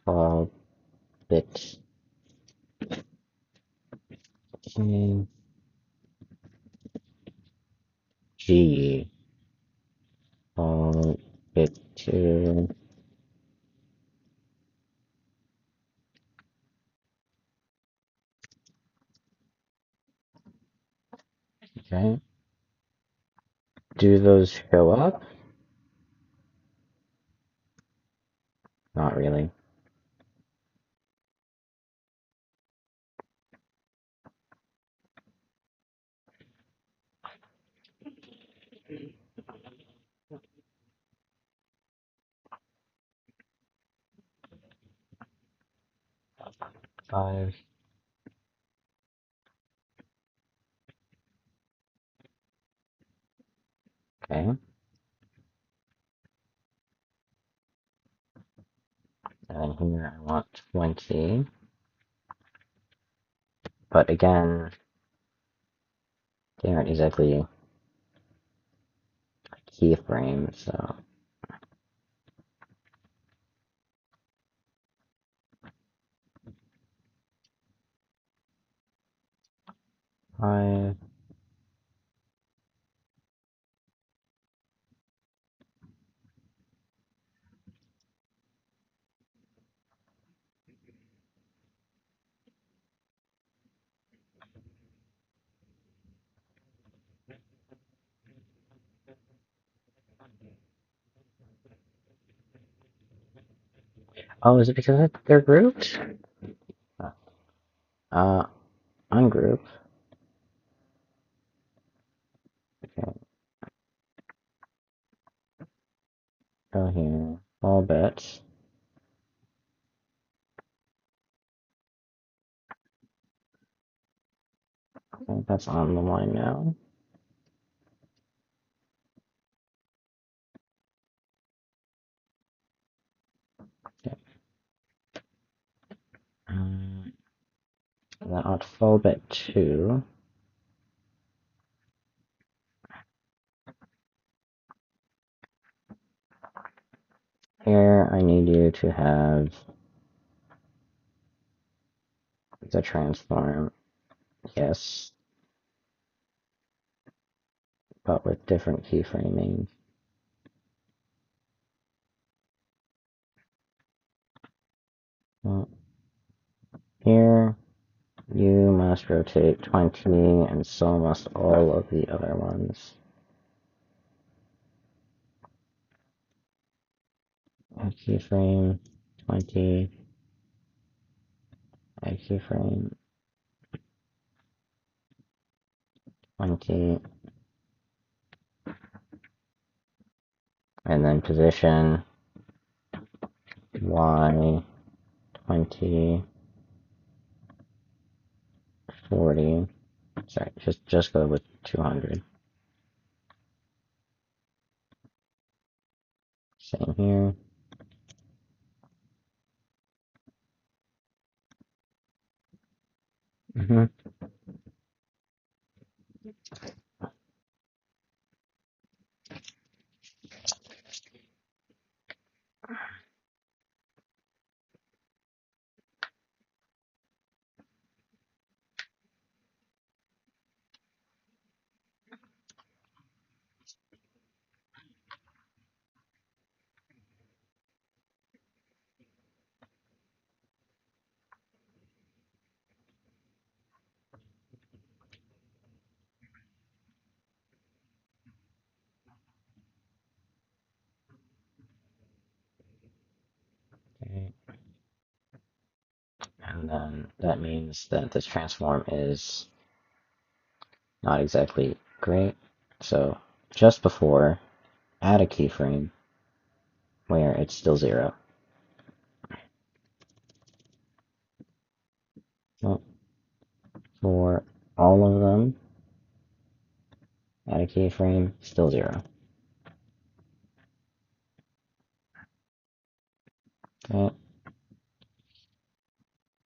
Fall bit G. Fall bit 2. Okay. Do those show up? Not really. Five. Okay. And here I want 20. But again, they aren't exactly keyframes, so 5. Oh, is it because they're grouped? Uh, ungroup. Okay, go here. All bits. Okay, that's on the line now. Okay. Then on full bit 2. Here, I need you to have the transform. Yes, but with different keyframing. Here, you must rotate 20, and so must all of the other ones. Add keyframe, 20, add keyframe, 20, and then position Y, 20, 40. Sorry, just go with 200. Same here. Mm-hmm. Okay. And then that means that this transform is not exactly great. So just before, add a keyframe where it's still 0. Well, for all of them, add a keyframe, still 0. Okay.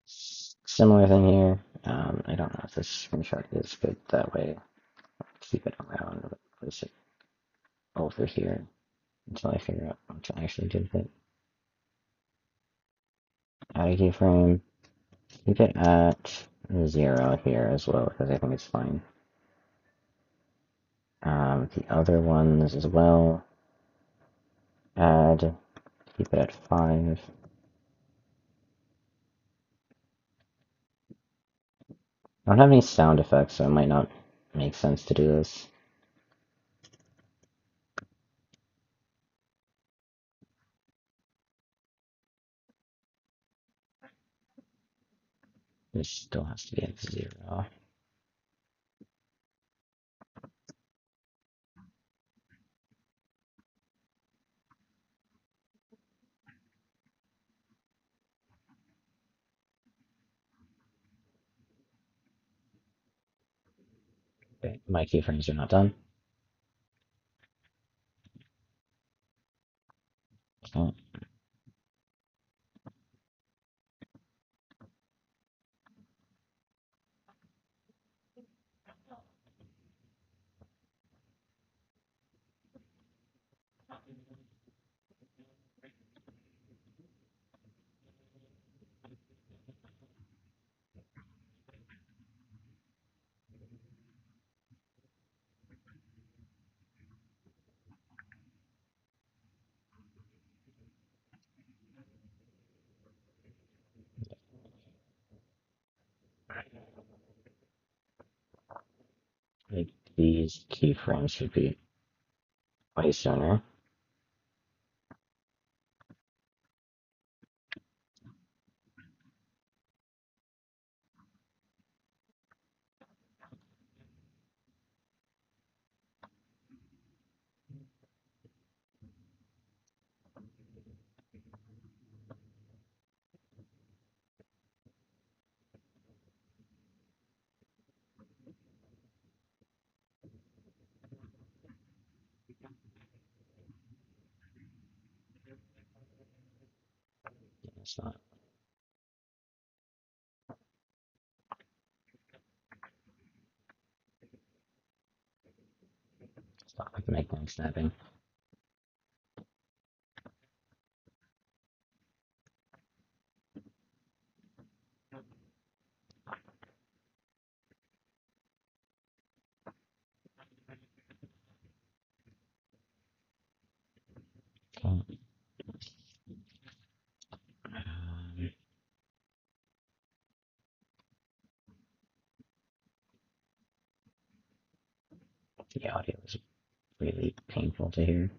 Similar thing here. I don't know if this screenshot is good that way. Keep it around, but place it over here until I figure out what to actually do with it. Add a keyframe. Keep it at 0 here as well, because I think it's fine. The other ones as well. Add. Keep it at 5. I don't have any sound effects, so it might not make sense to do this. This still has to be at 0. Okay, my keyframes are not done. Okay. Like these keyframes should be way sooner. It's not. Stop with magnetic snapping. Okay. The audio is really painful to hear.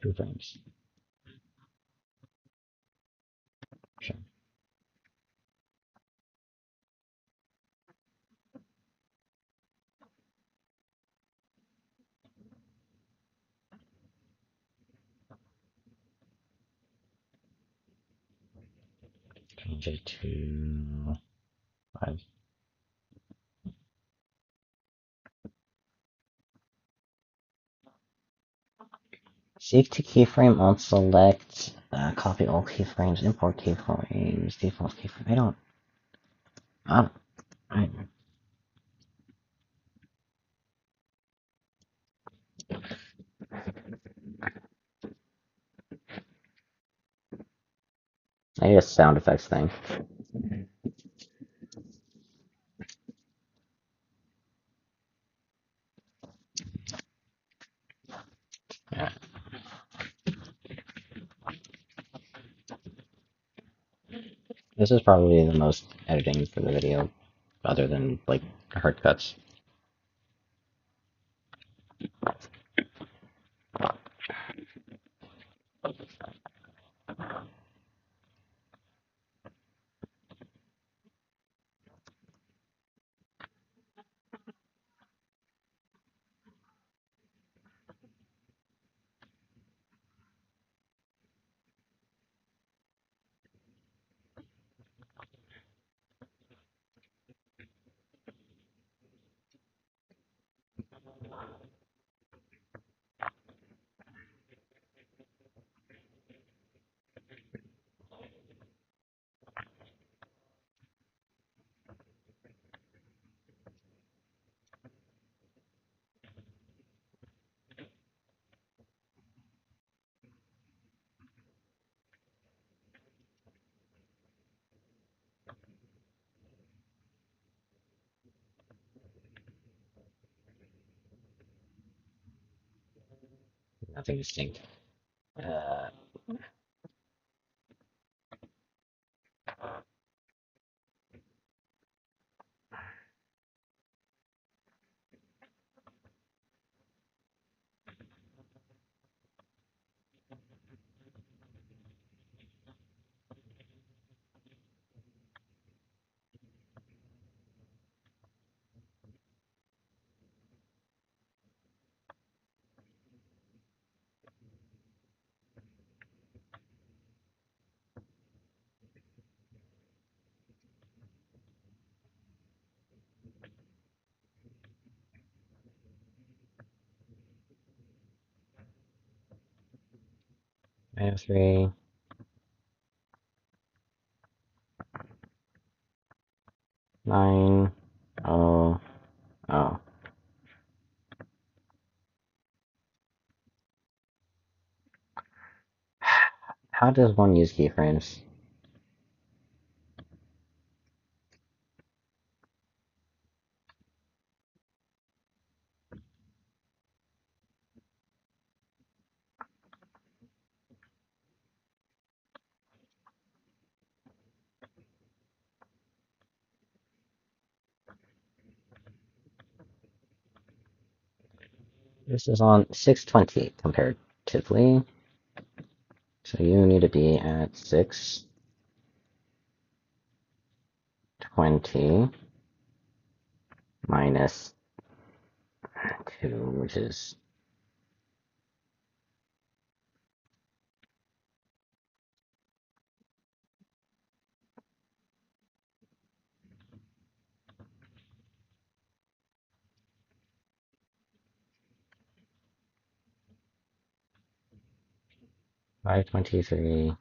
Two frames. Sure. Change it to 5. Seek to keyframe on select. Copy all keyframes. Import keyframes. Default keyframe. I don't. I need a sound effects thing. Yeah. This is probably the most editing for the video, other than like hard cuts. Nothing distinct. Uh, 3, 9, oh, oh. How does one use keyframes? This is on 620 comparatively, so you need to be at 620 minus 2, which is 523.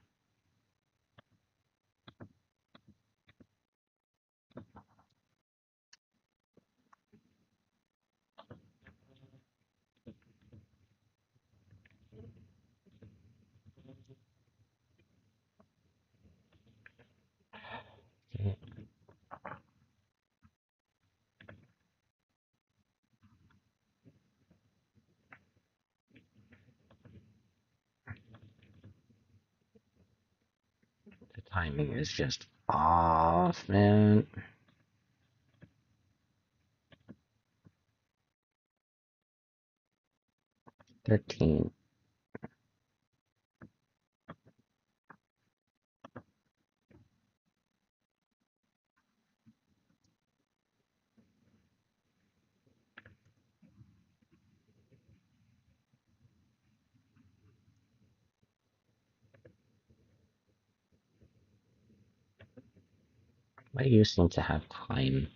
The timing is just off, man. 13. Why do you seem to have time?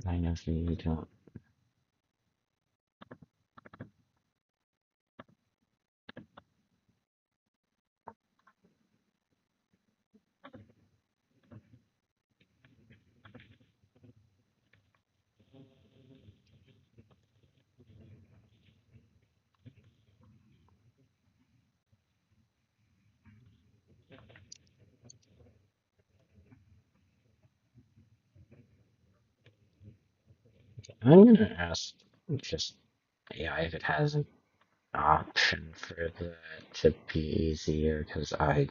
I know you don't. I'm gonna ask just AI if it has an option for that to be easier, because don't,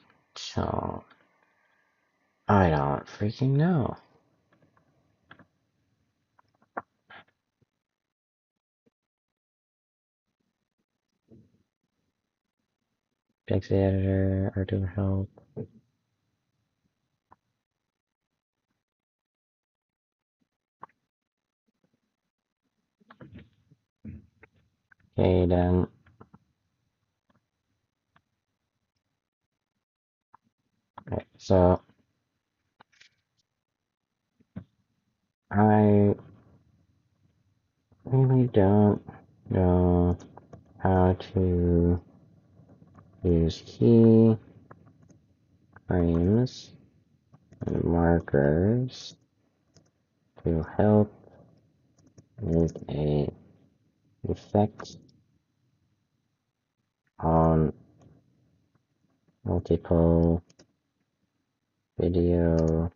I don't freaking know. Fix the editor or do help. Okay, then. Right, so I really don't know how to use key frames and markers to help with a effect on multiple video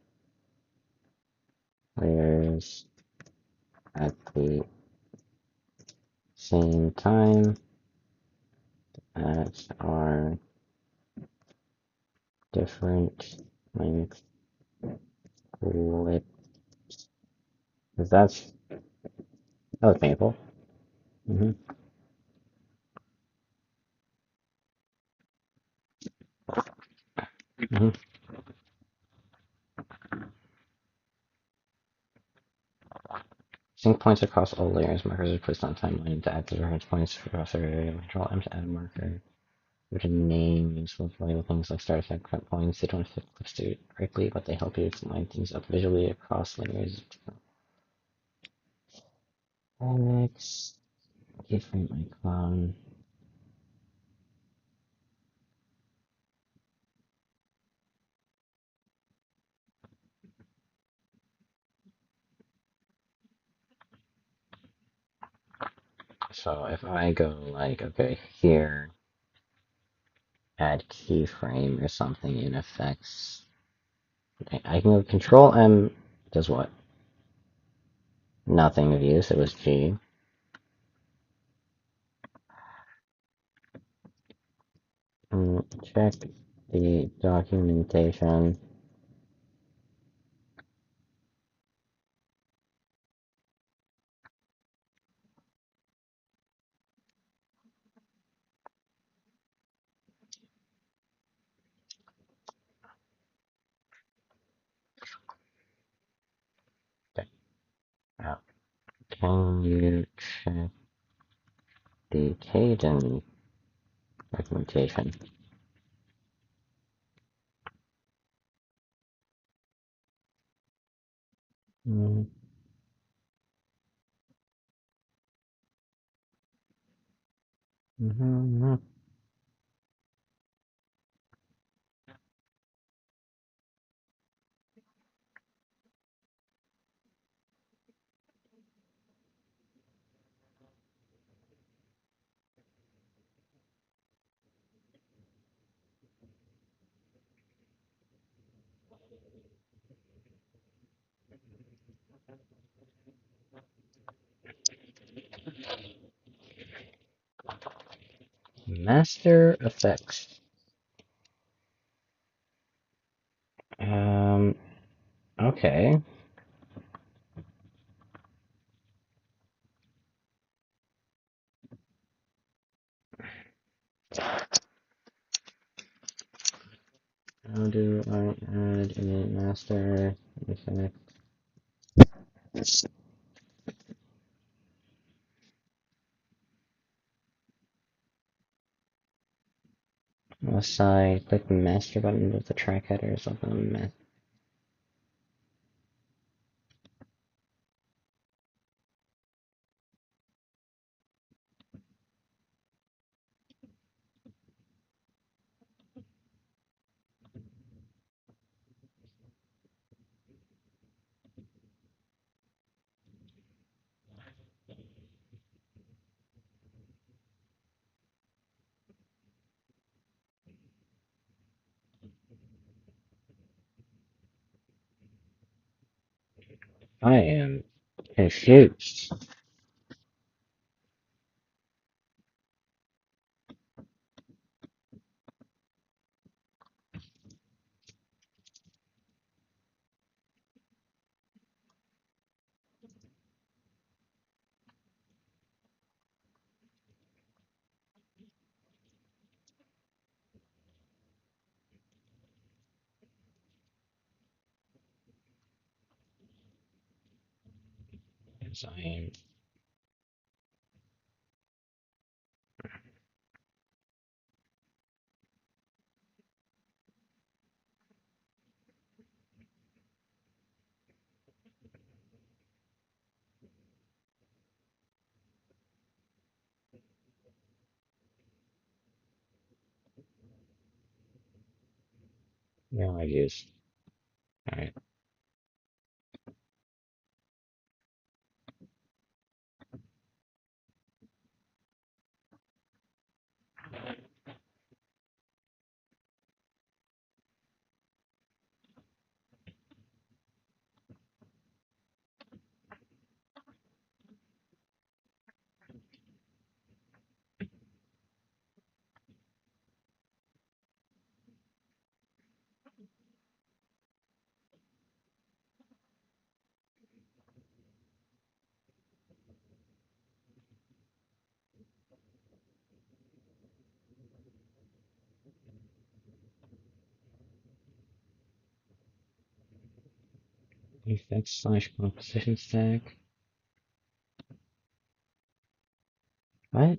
layers at the same time that are different length clips. Because that was painful. Mm-hmm. Mm-hmm. Sync points across all layers. Markers are placed on timeline to add the reference points across the area. Control M to add a marker. With a name, useful for valuable things like start effect cut points. They don't affect clips directly, but they help you to line things up visually across layers. Next, keyframe icon. So if I go like, okay, here, add keyframe or something in effects, I can go Control M, does what? Nothing of use, it was G. Check the documentation. Okay. Can you check the cadence documentation? Mm -hmm. Master effects. Okay. How do I add a master effect? Unless I click the master button with the track headers of the map. I am confused. Yes, I am. No ideas. Alright. Effects slash composition stack. What?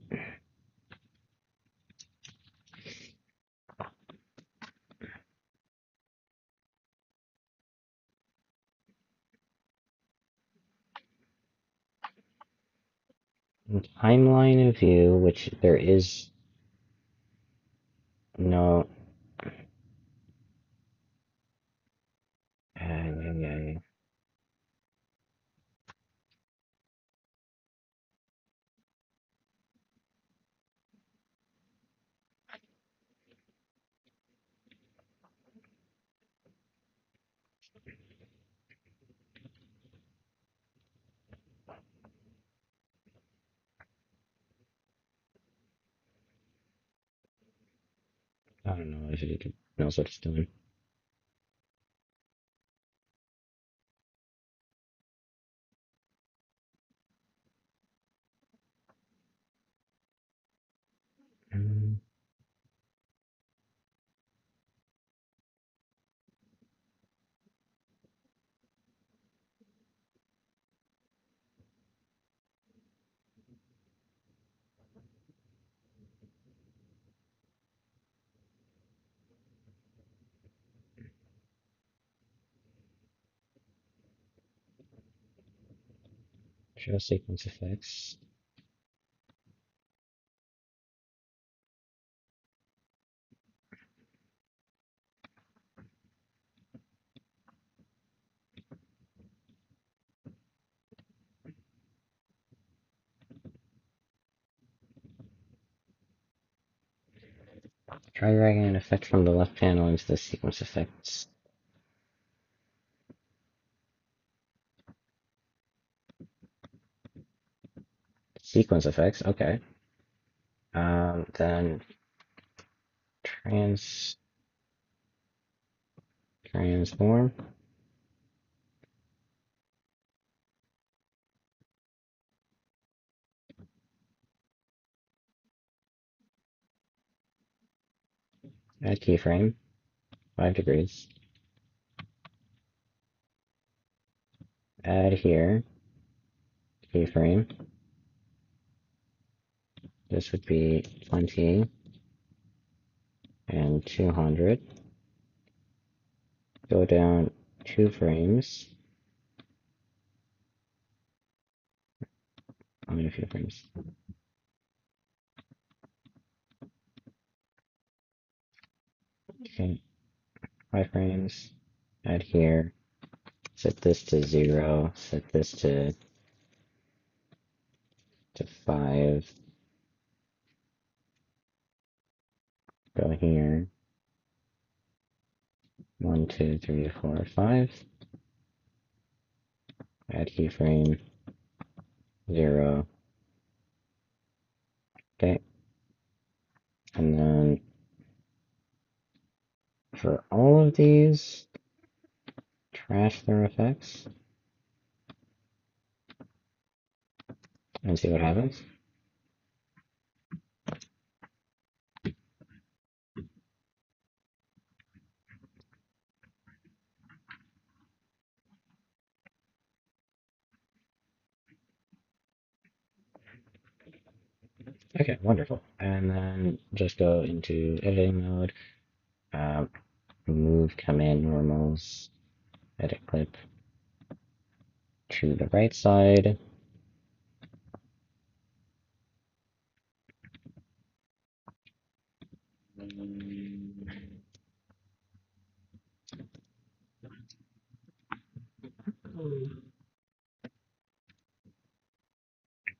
Timeline of view, which there is no. Yeah. I don't know if it knows what it's doing. Show sequence effects. Try dragging an effect from the left panel into the sequence effects. Sequence effects, okay. then transform. Add keyframe, 5 degrees. Add here, keyframe. This would be 20 and 200. Go down 2 frames. Only a few frames. Okay, 5 frames. Add here. Set this to 0. Set this to 5. Go here. 1, 2, 3, 4, 5. Add keyframe. 0. Okay. And then for all of these, trash their effects and see what happens. Okay, wonderful. And then just go into editing mode, move command normals, edit clip to the right side.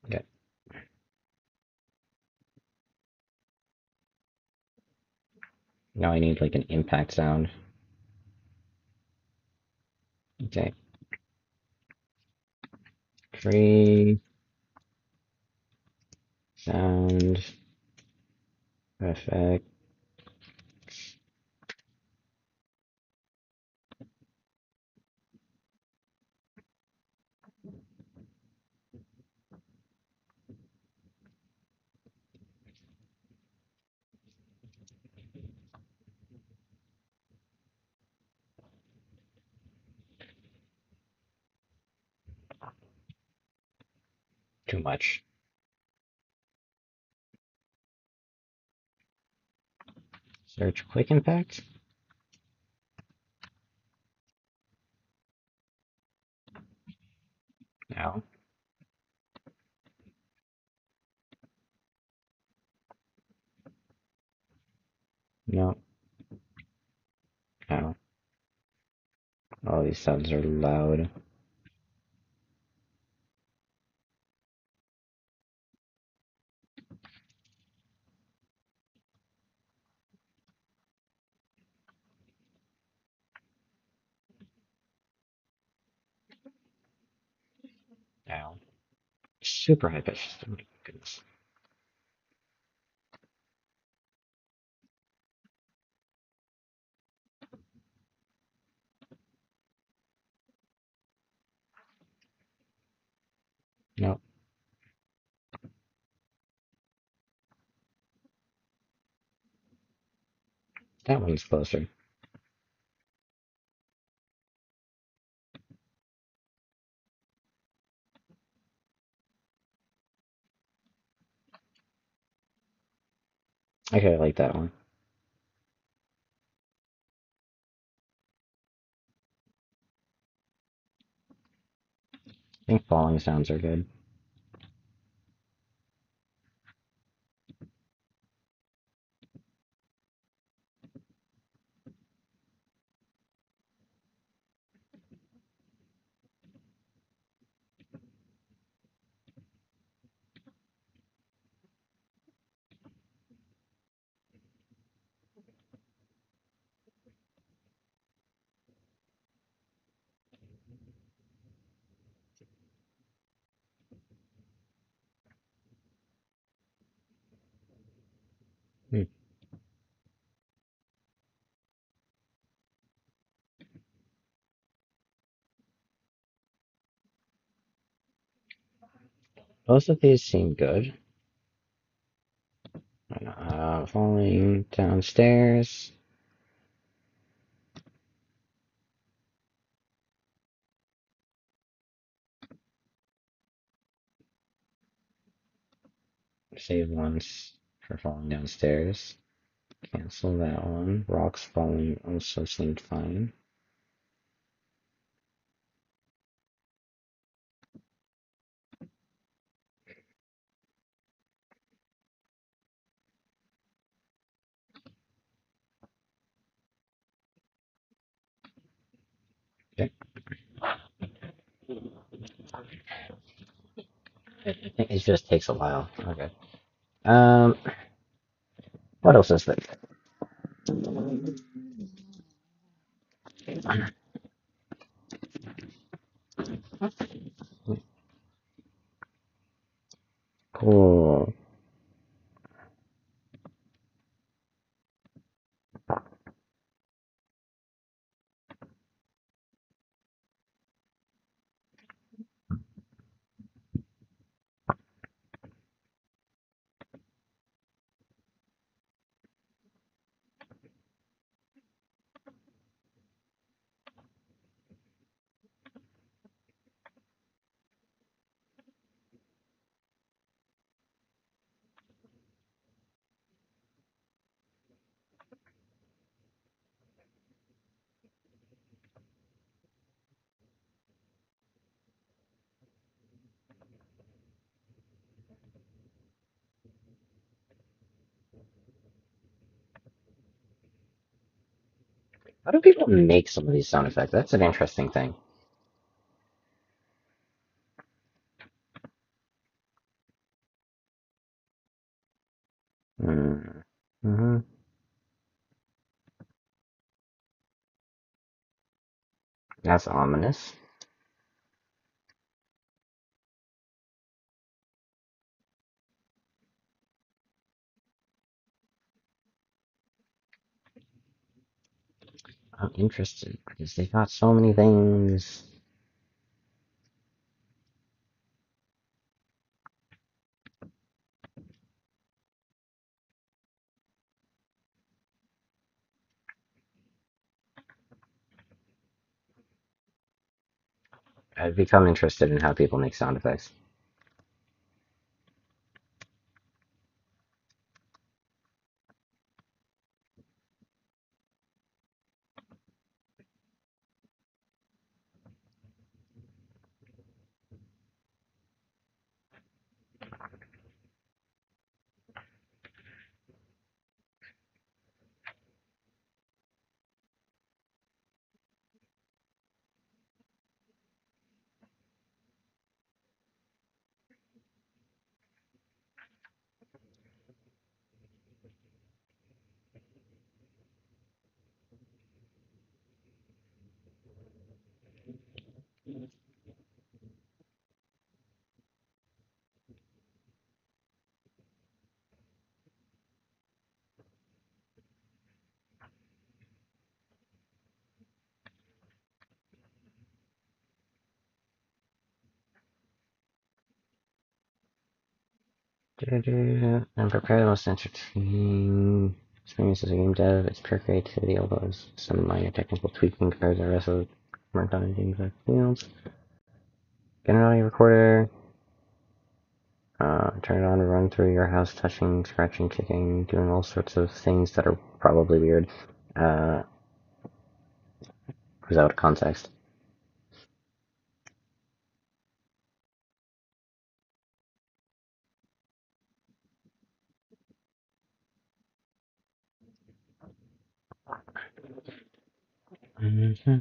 Okay. Now I need like an impact sound. Okay. Tree sound effect. Too much. Search quick impact. No. No. No. All these sounds are loud. No. Super high pitch. Oh my goodness. No. That one's closer. Okay, I like that one. I think falling sounds are good. Both of these seem good. Falling downstairs. Save once for falling downstairs. Cancel that one. Rocks falling also seemed fine. Okay. It just takes a while. Okay. What else is there? Cool. How do people make some of these sound effects? That's an interesting thing. Hmm. Mm-hmm. That's ominous. I'm interested because they got so many things. I've become interested in how people make sound effects. And prepare the most entertaining experience as a game dev. It's pure creativity, although there's some minor technical tweaking compared to the rest of the worked on in the exact fields. Get an audio recorder. Turn it on to run through your house, touching, scratching, kicking, doing all sorts of things that are probably weird. Uh, without context. Mm-hmm.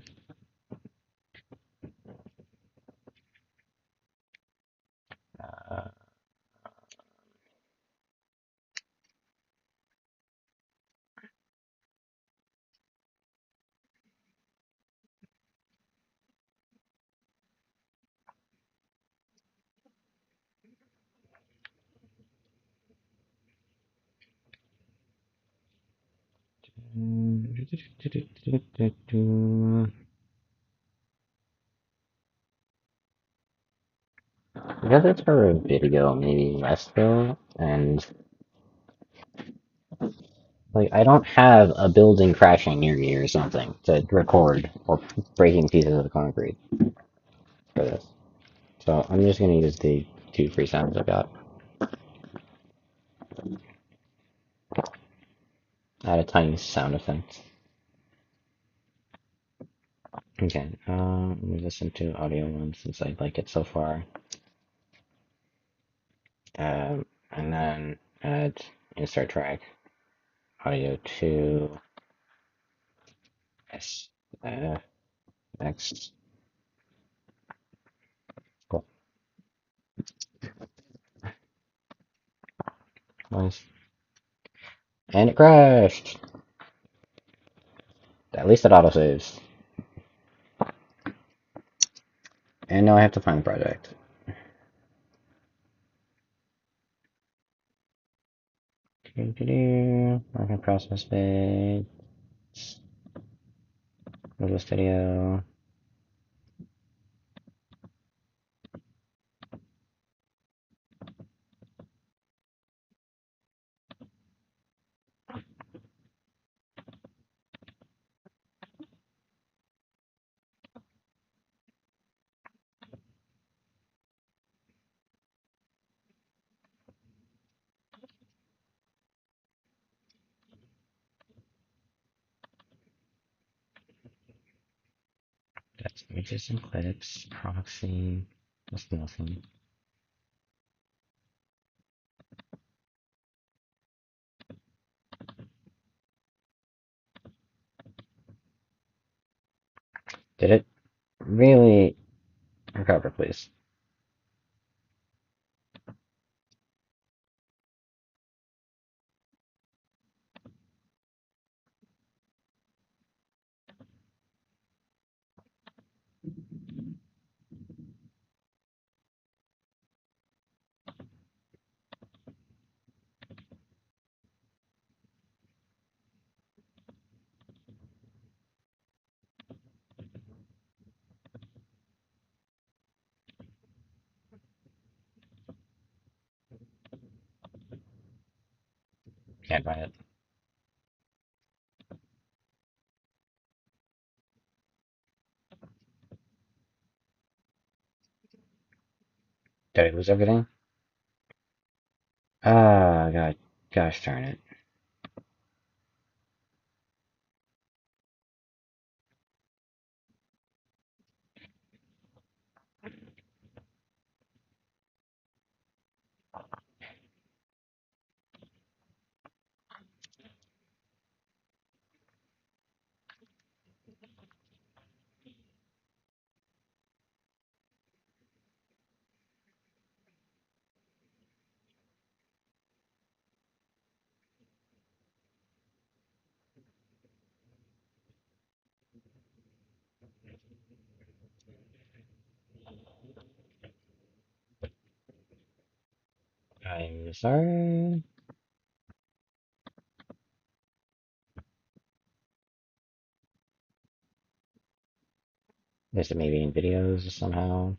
Uh, Because it's for a video, maybe less though, and like I don't have a building crashing near me or something to record or breaking pieces of the concrete for this. So I'm just gonna use the two free sounds I got. Add a tiny sound effect. Okay, let me listen to audio one since I like it so far. And then add insert track audio 2 S X. Cool. Nice. And it crashed. At least it autosaves. And now I have to find the project. Working process bit. Visual Studio. That's images and clips. Proxy. Just nothing. Did it really recover, please? Can't find it. Did I lose everything? Ah, God. Gosh darn it. I'm sorry. Is it maybe in videos somehow?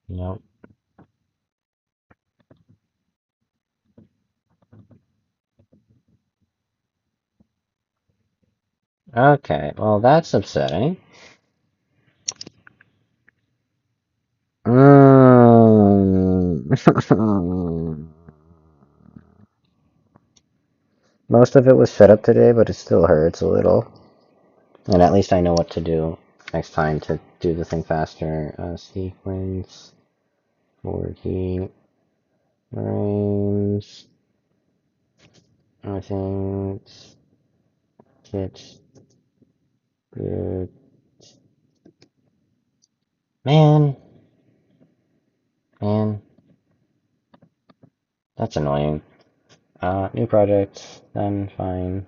Nope. Okay, well that's upsetting. Most of it was set up today, but it still hurts a little. And at least I know what to do next time to do the thing faster. Sequence 40 frames. I think it's good. Man, man, that's annoying. New project, then fine.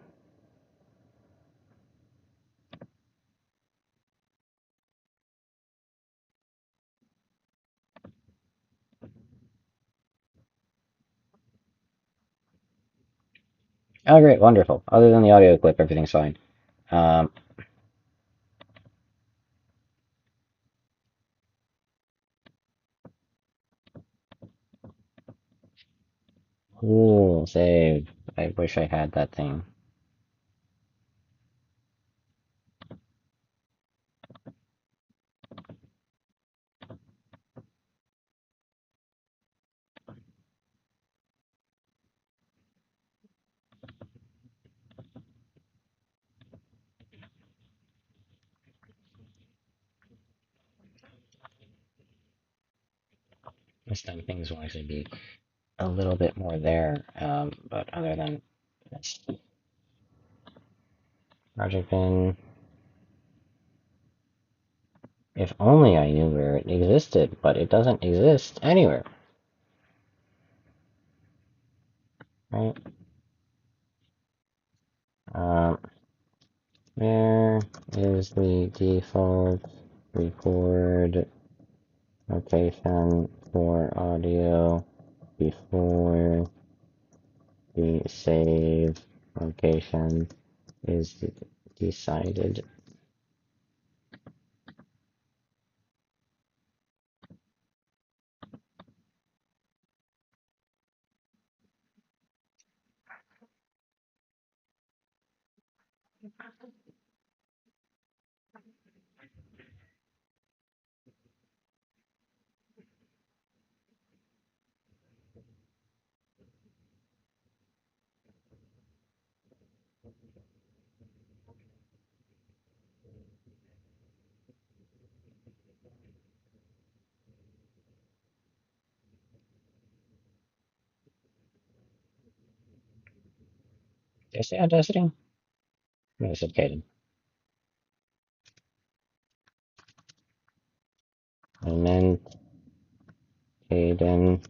Oh, great, wonderful. Other than the audio clip, everything's fine. Um, Ooh, save. I wish I had that thing. This time things will actually be a little bit more there. But other than this, project bin. If only I knew where it existed, but it doesn't exist anywhere. Right? Um, where is the default record location for audio before the save location is decided? Did I say audacity? No, I said Caden. And then Caden,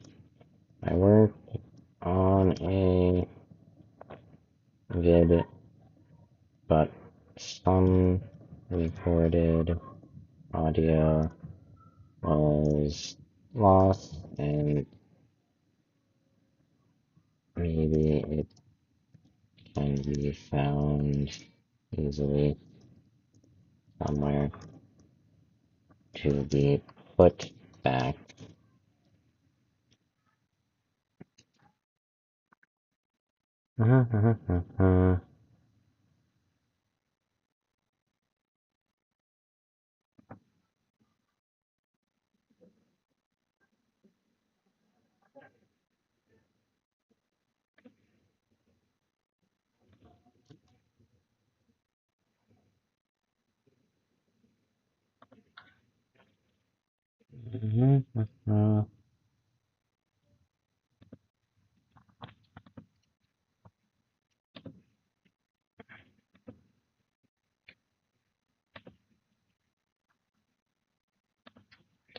I worked on a vid, but some recorded audio was lost, and maybe it can be found easily somewhere to be put back.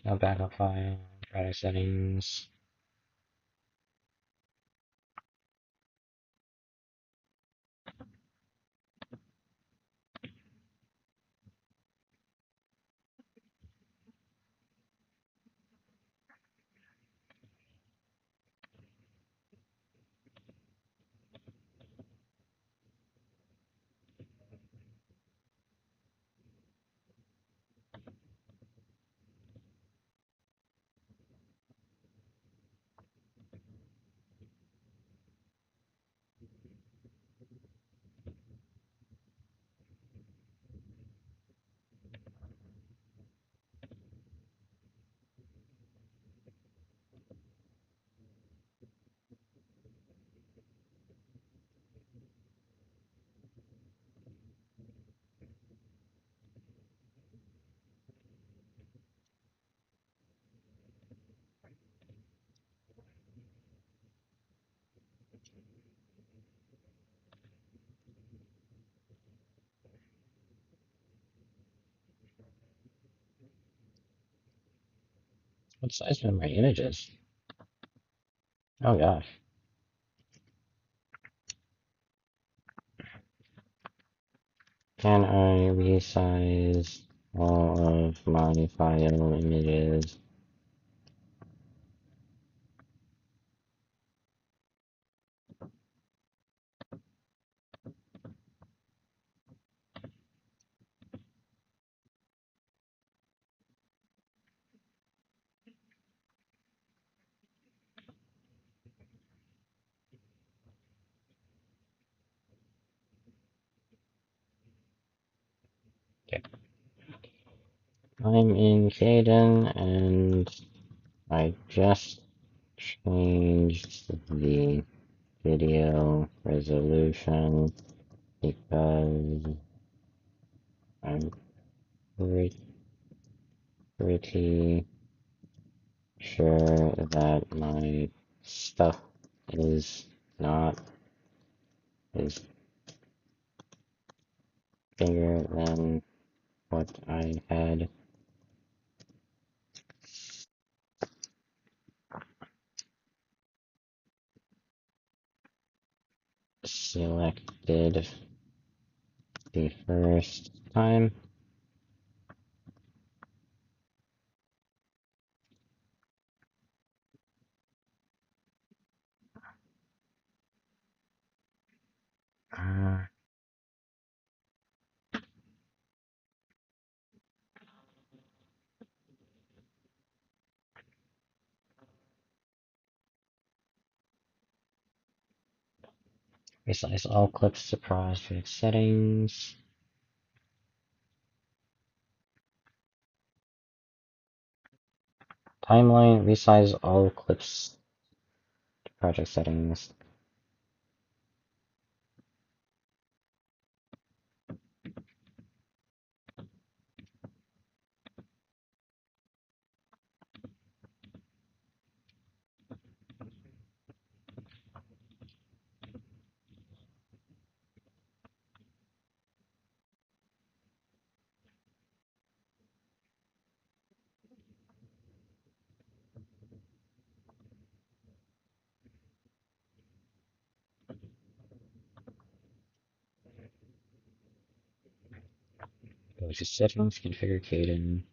No backup file, product settings. What size are my images? Oh gosh. Can I resize all of my file images? Okay. I'm in Caden and I just changed the video resolution because I'm pretty sure that my stuff is not is bigger than what I had selected the first time. Resize all clips to project settings. Timeline, resize all clips to project settings. Go to settings, configure Caden.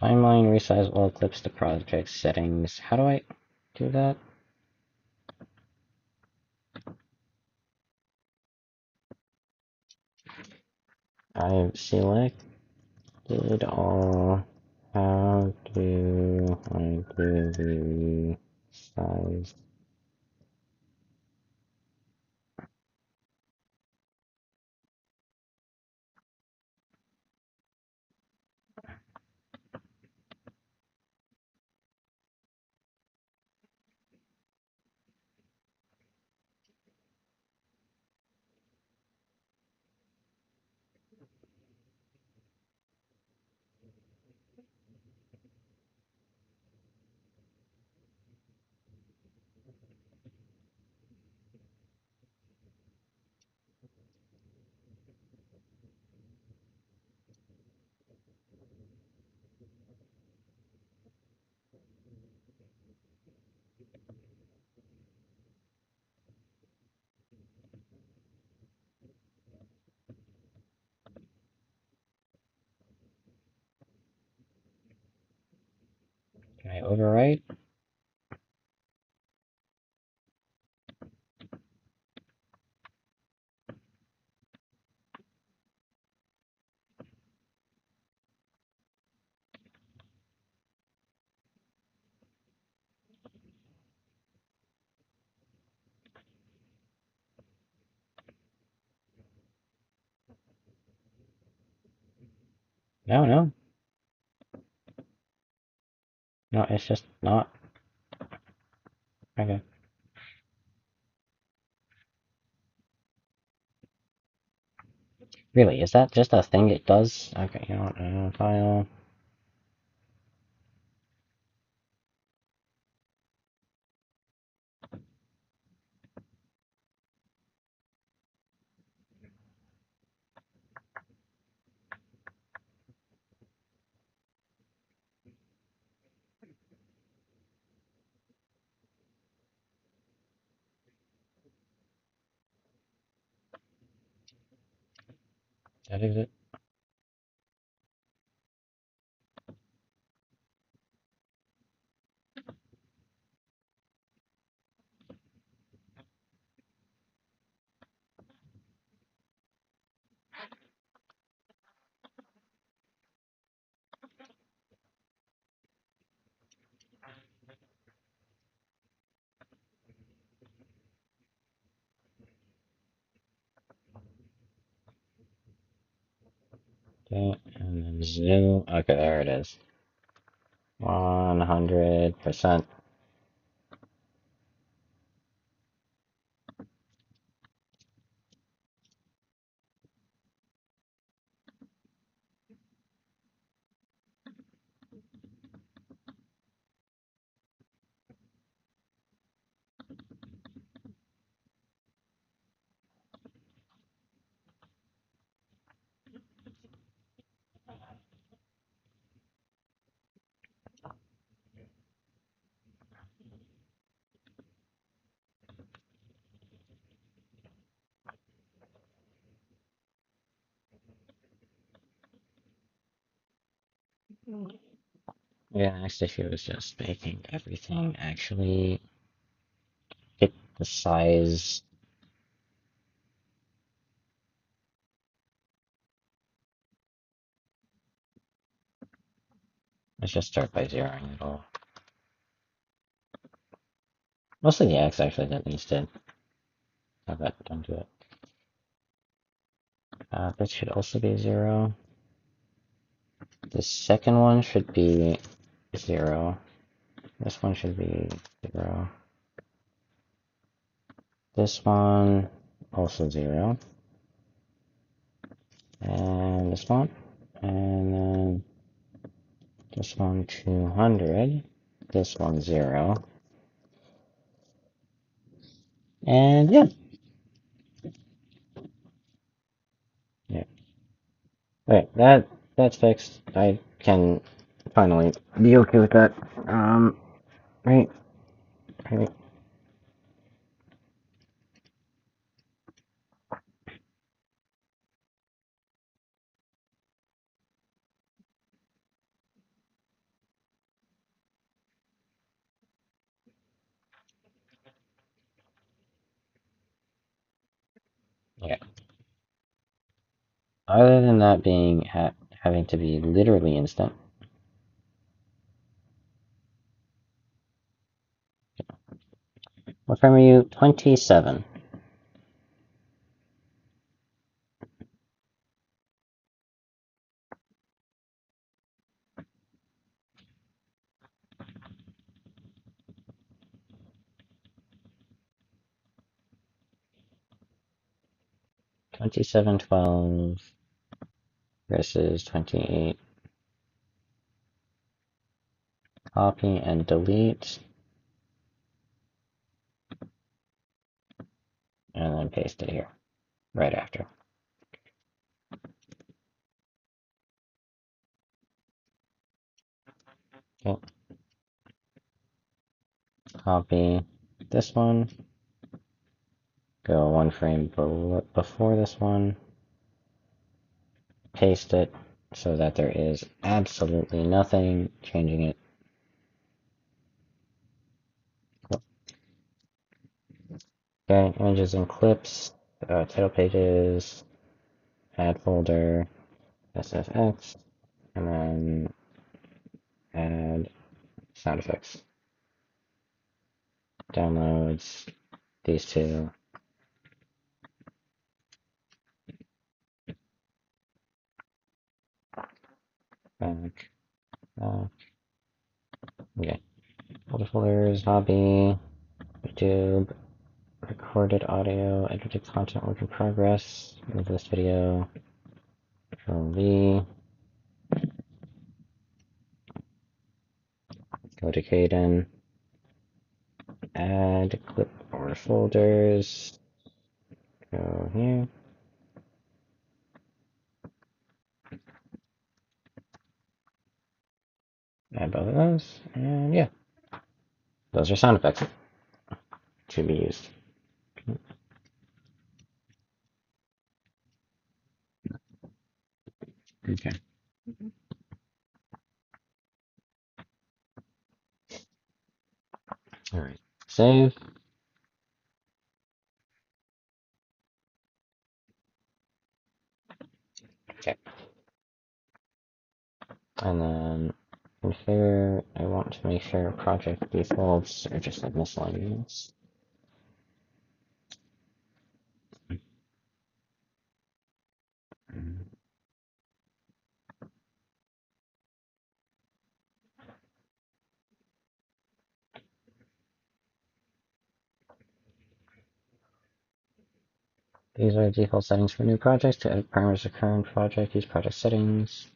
Timeline, resize all clips to project settings. How do I do that? I've selected all. How do I do the resize? Can I overwrite? No, no. No, it's just not. Okay. Really, is that just a thing it does? Okay, you know what, file. That is it. Okay, and then zoo. Okay, there it is. 100%. Yeah, next issue is just making everything actually fit the size. Let's just start by zeroing it all. Mostly the X actually that needs to have that done to it. This should also be 0. The second one should be 0. This one should be 0. This one also 0. And this one. And then this one 200. This one 0. And yeah. Yeah. Wait, that's fixed. I can finally be okay with that. Right. Right. Yeah. Other than that being having to be literally instant. What frame are you? 27. 2712 versus 28. Copy and delete. And then paste it here. Right after. Okay. Copy this one. Go one frame before this one. Paste it so that there is absolutely nothing changing it. Okay, images and clips, title pages, add folder, SFX, and then add sound effects. Downloads, these two. Back, back. Okay. Folder folders, hobby, YouTube, recorded audio, edited content, work in progress, move this video, Control V, go to Caden, add clip or folders, go here, add both of those, and yeah, those are sound effects to be used. Okay. All right. Save. Okay. And then in here, I want to make sure project defaults are just like miscellaneous. These are default settings for new projects. To edit parameters of current project, use project settings.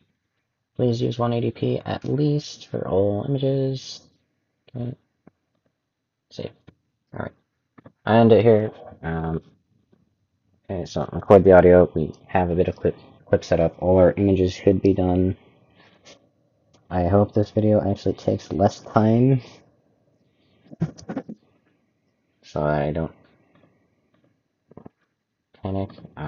Please use 180p at least for all images. Okay. Save. Alright. I end it here. Okay, so record the audio. We have a bit of clip set up. All our images should be done. I hope this video actually takes less time, so I don't panic.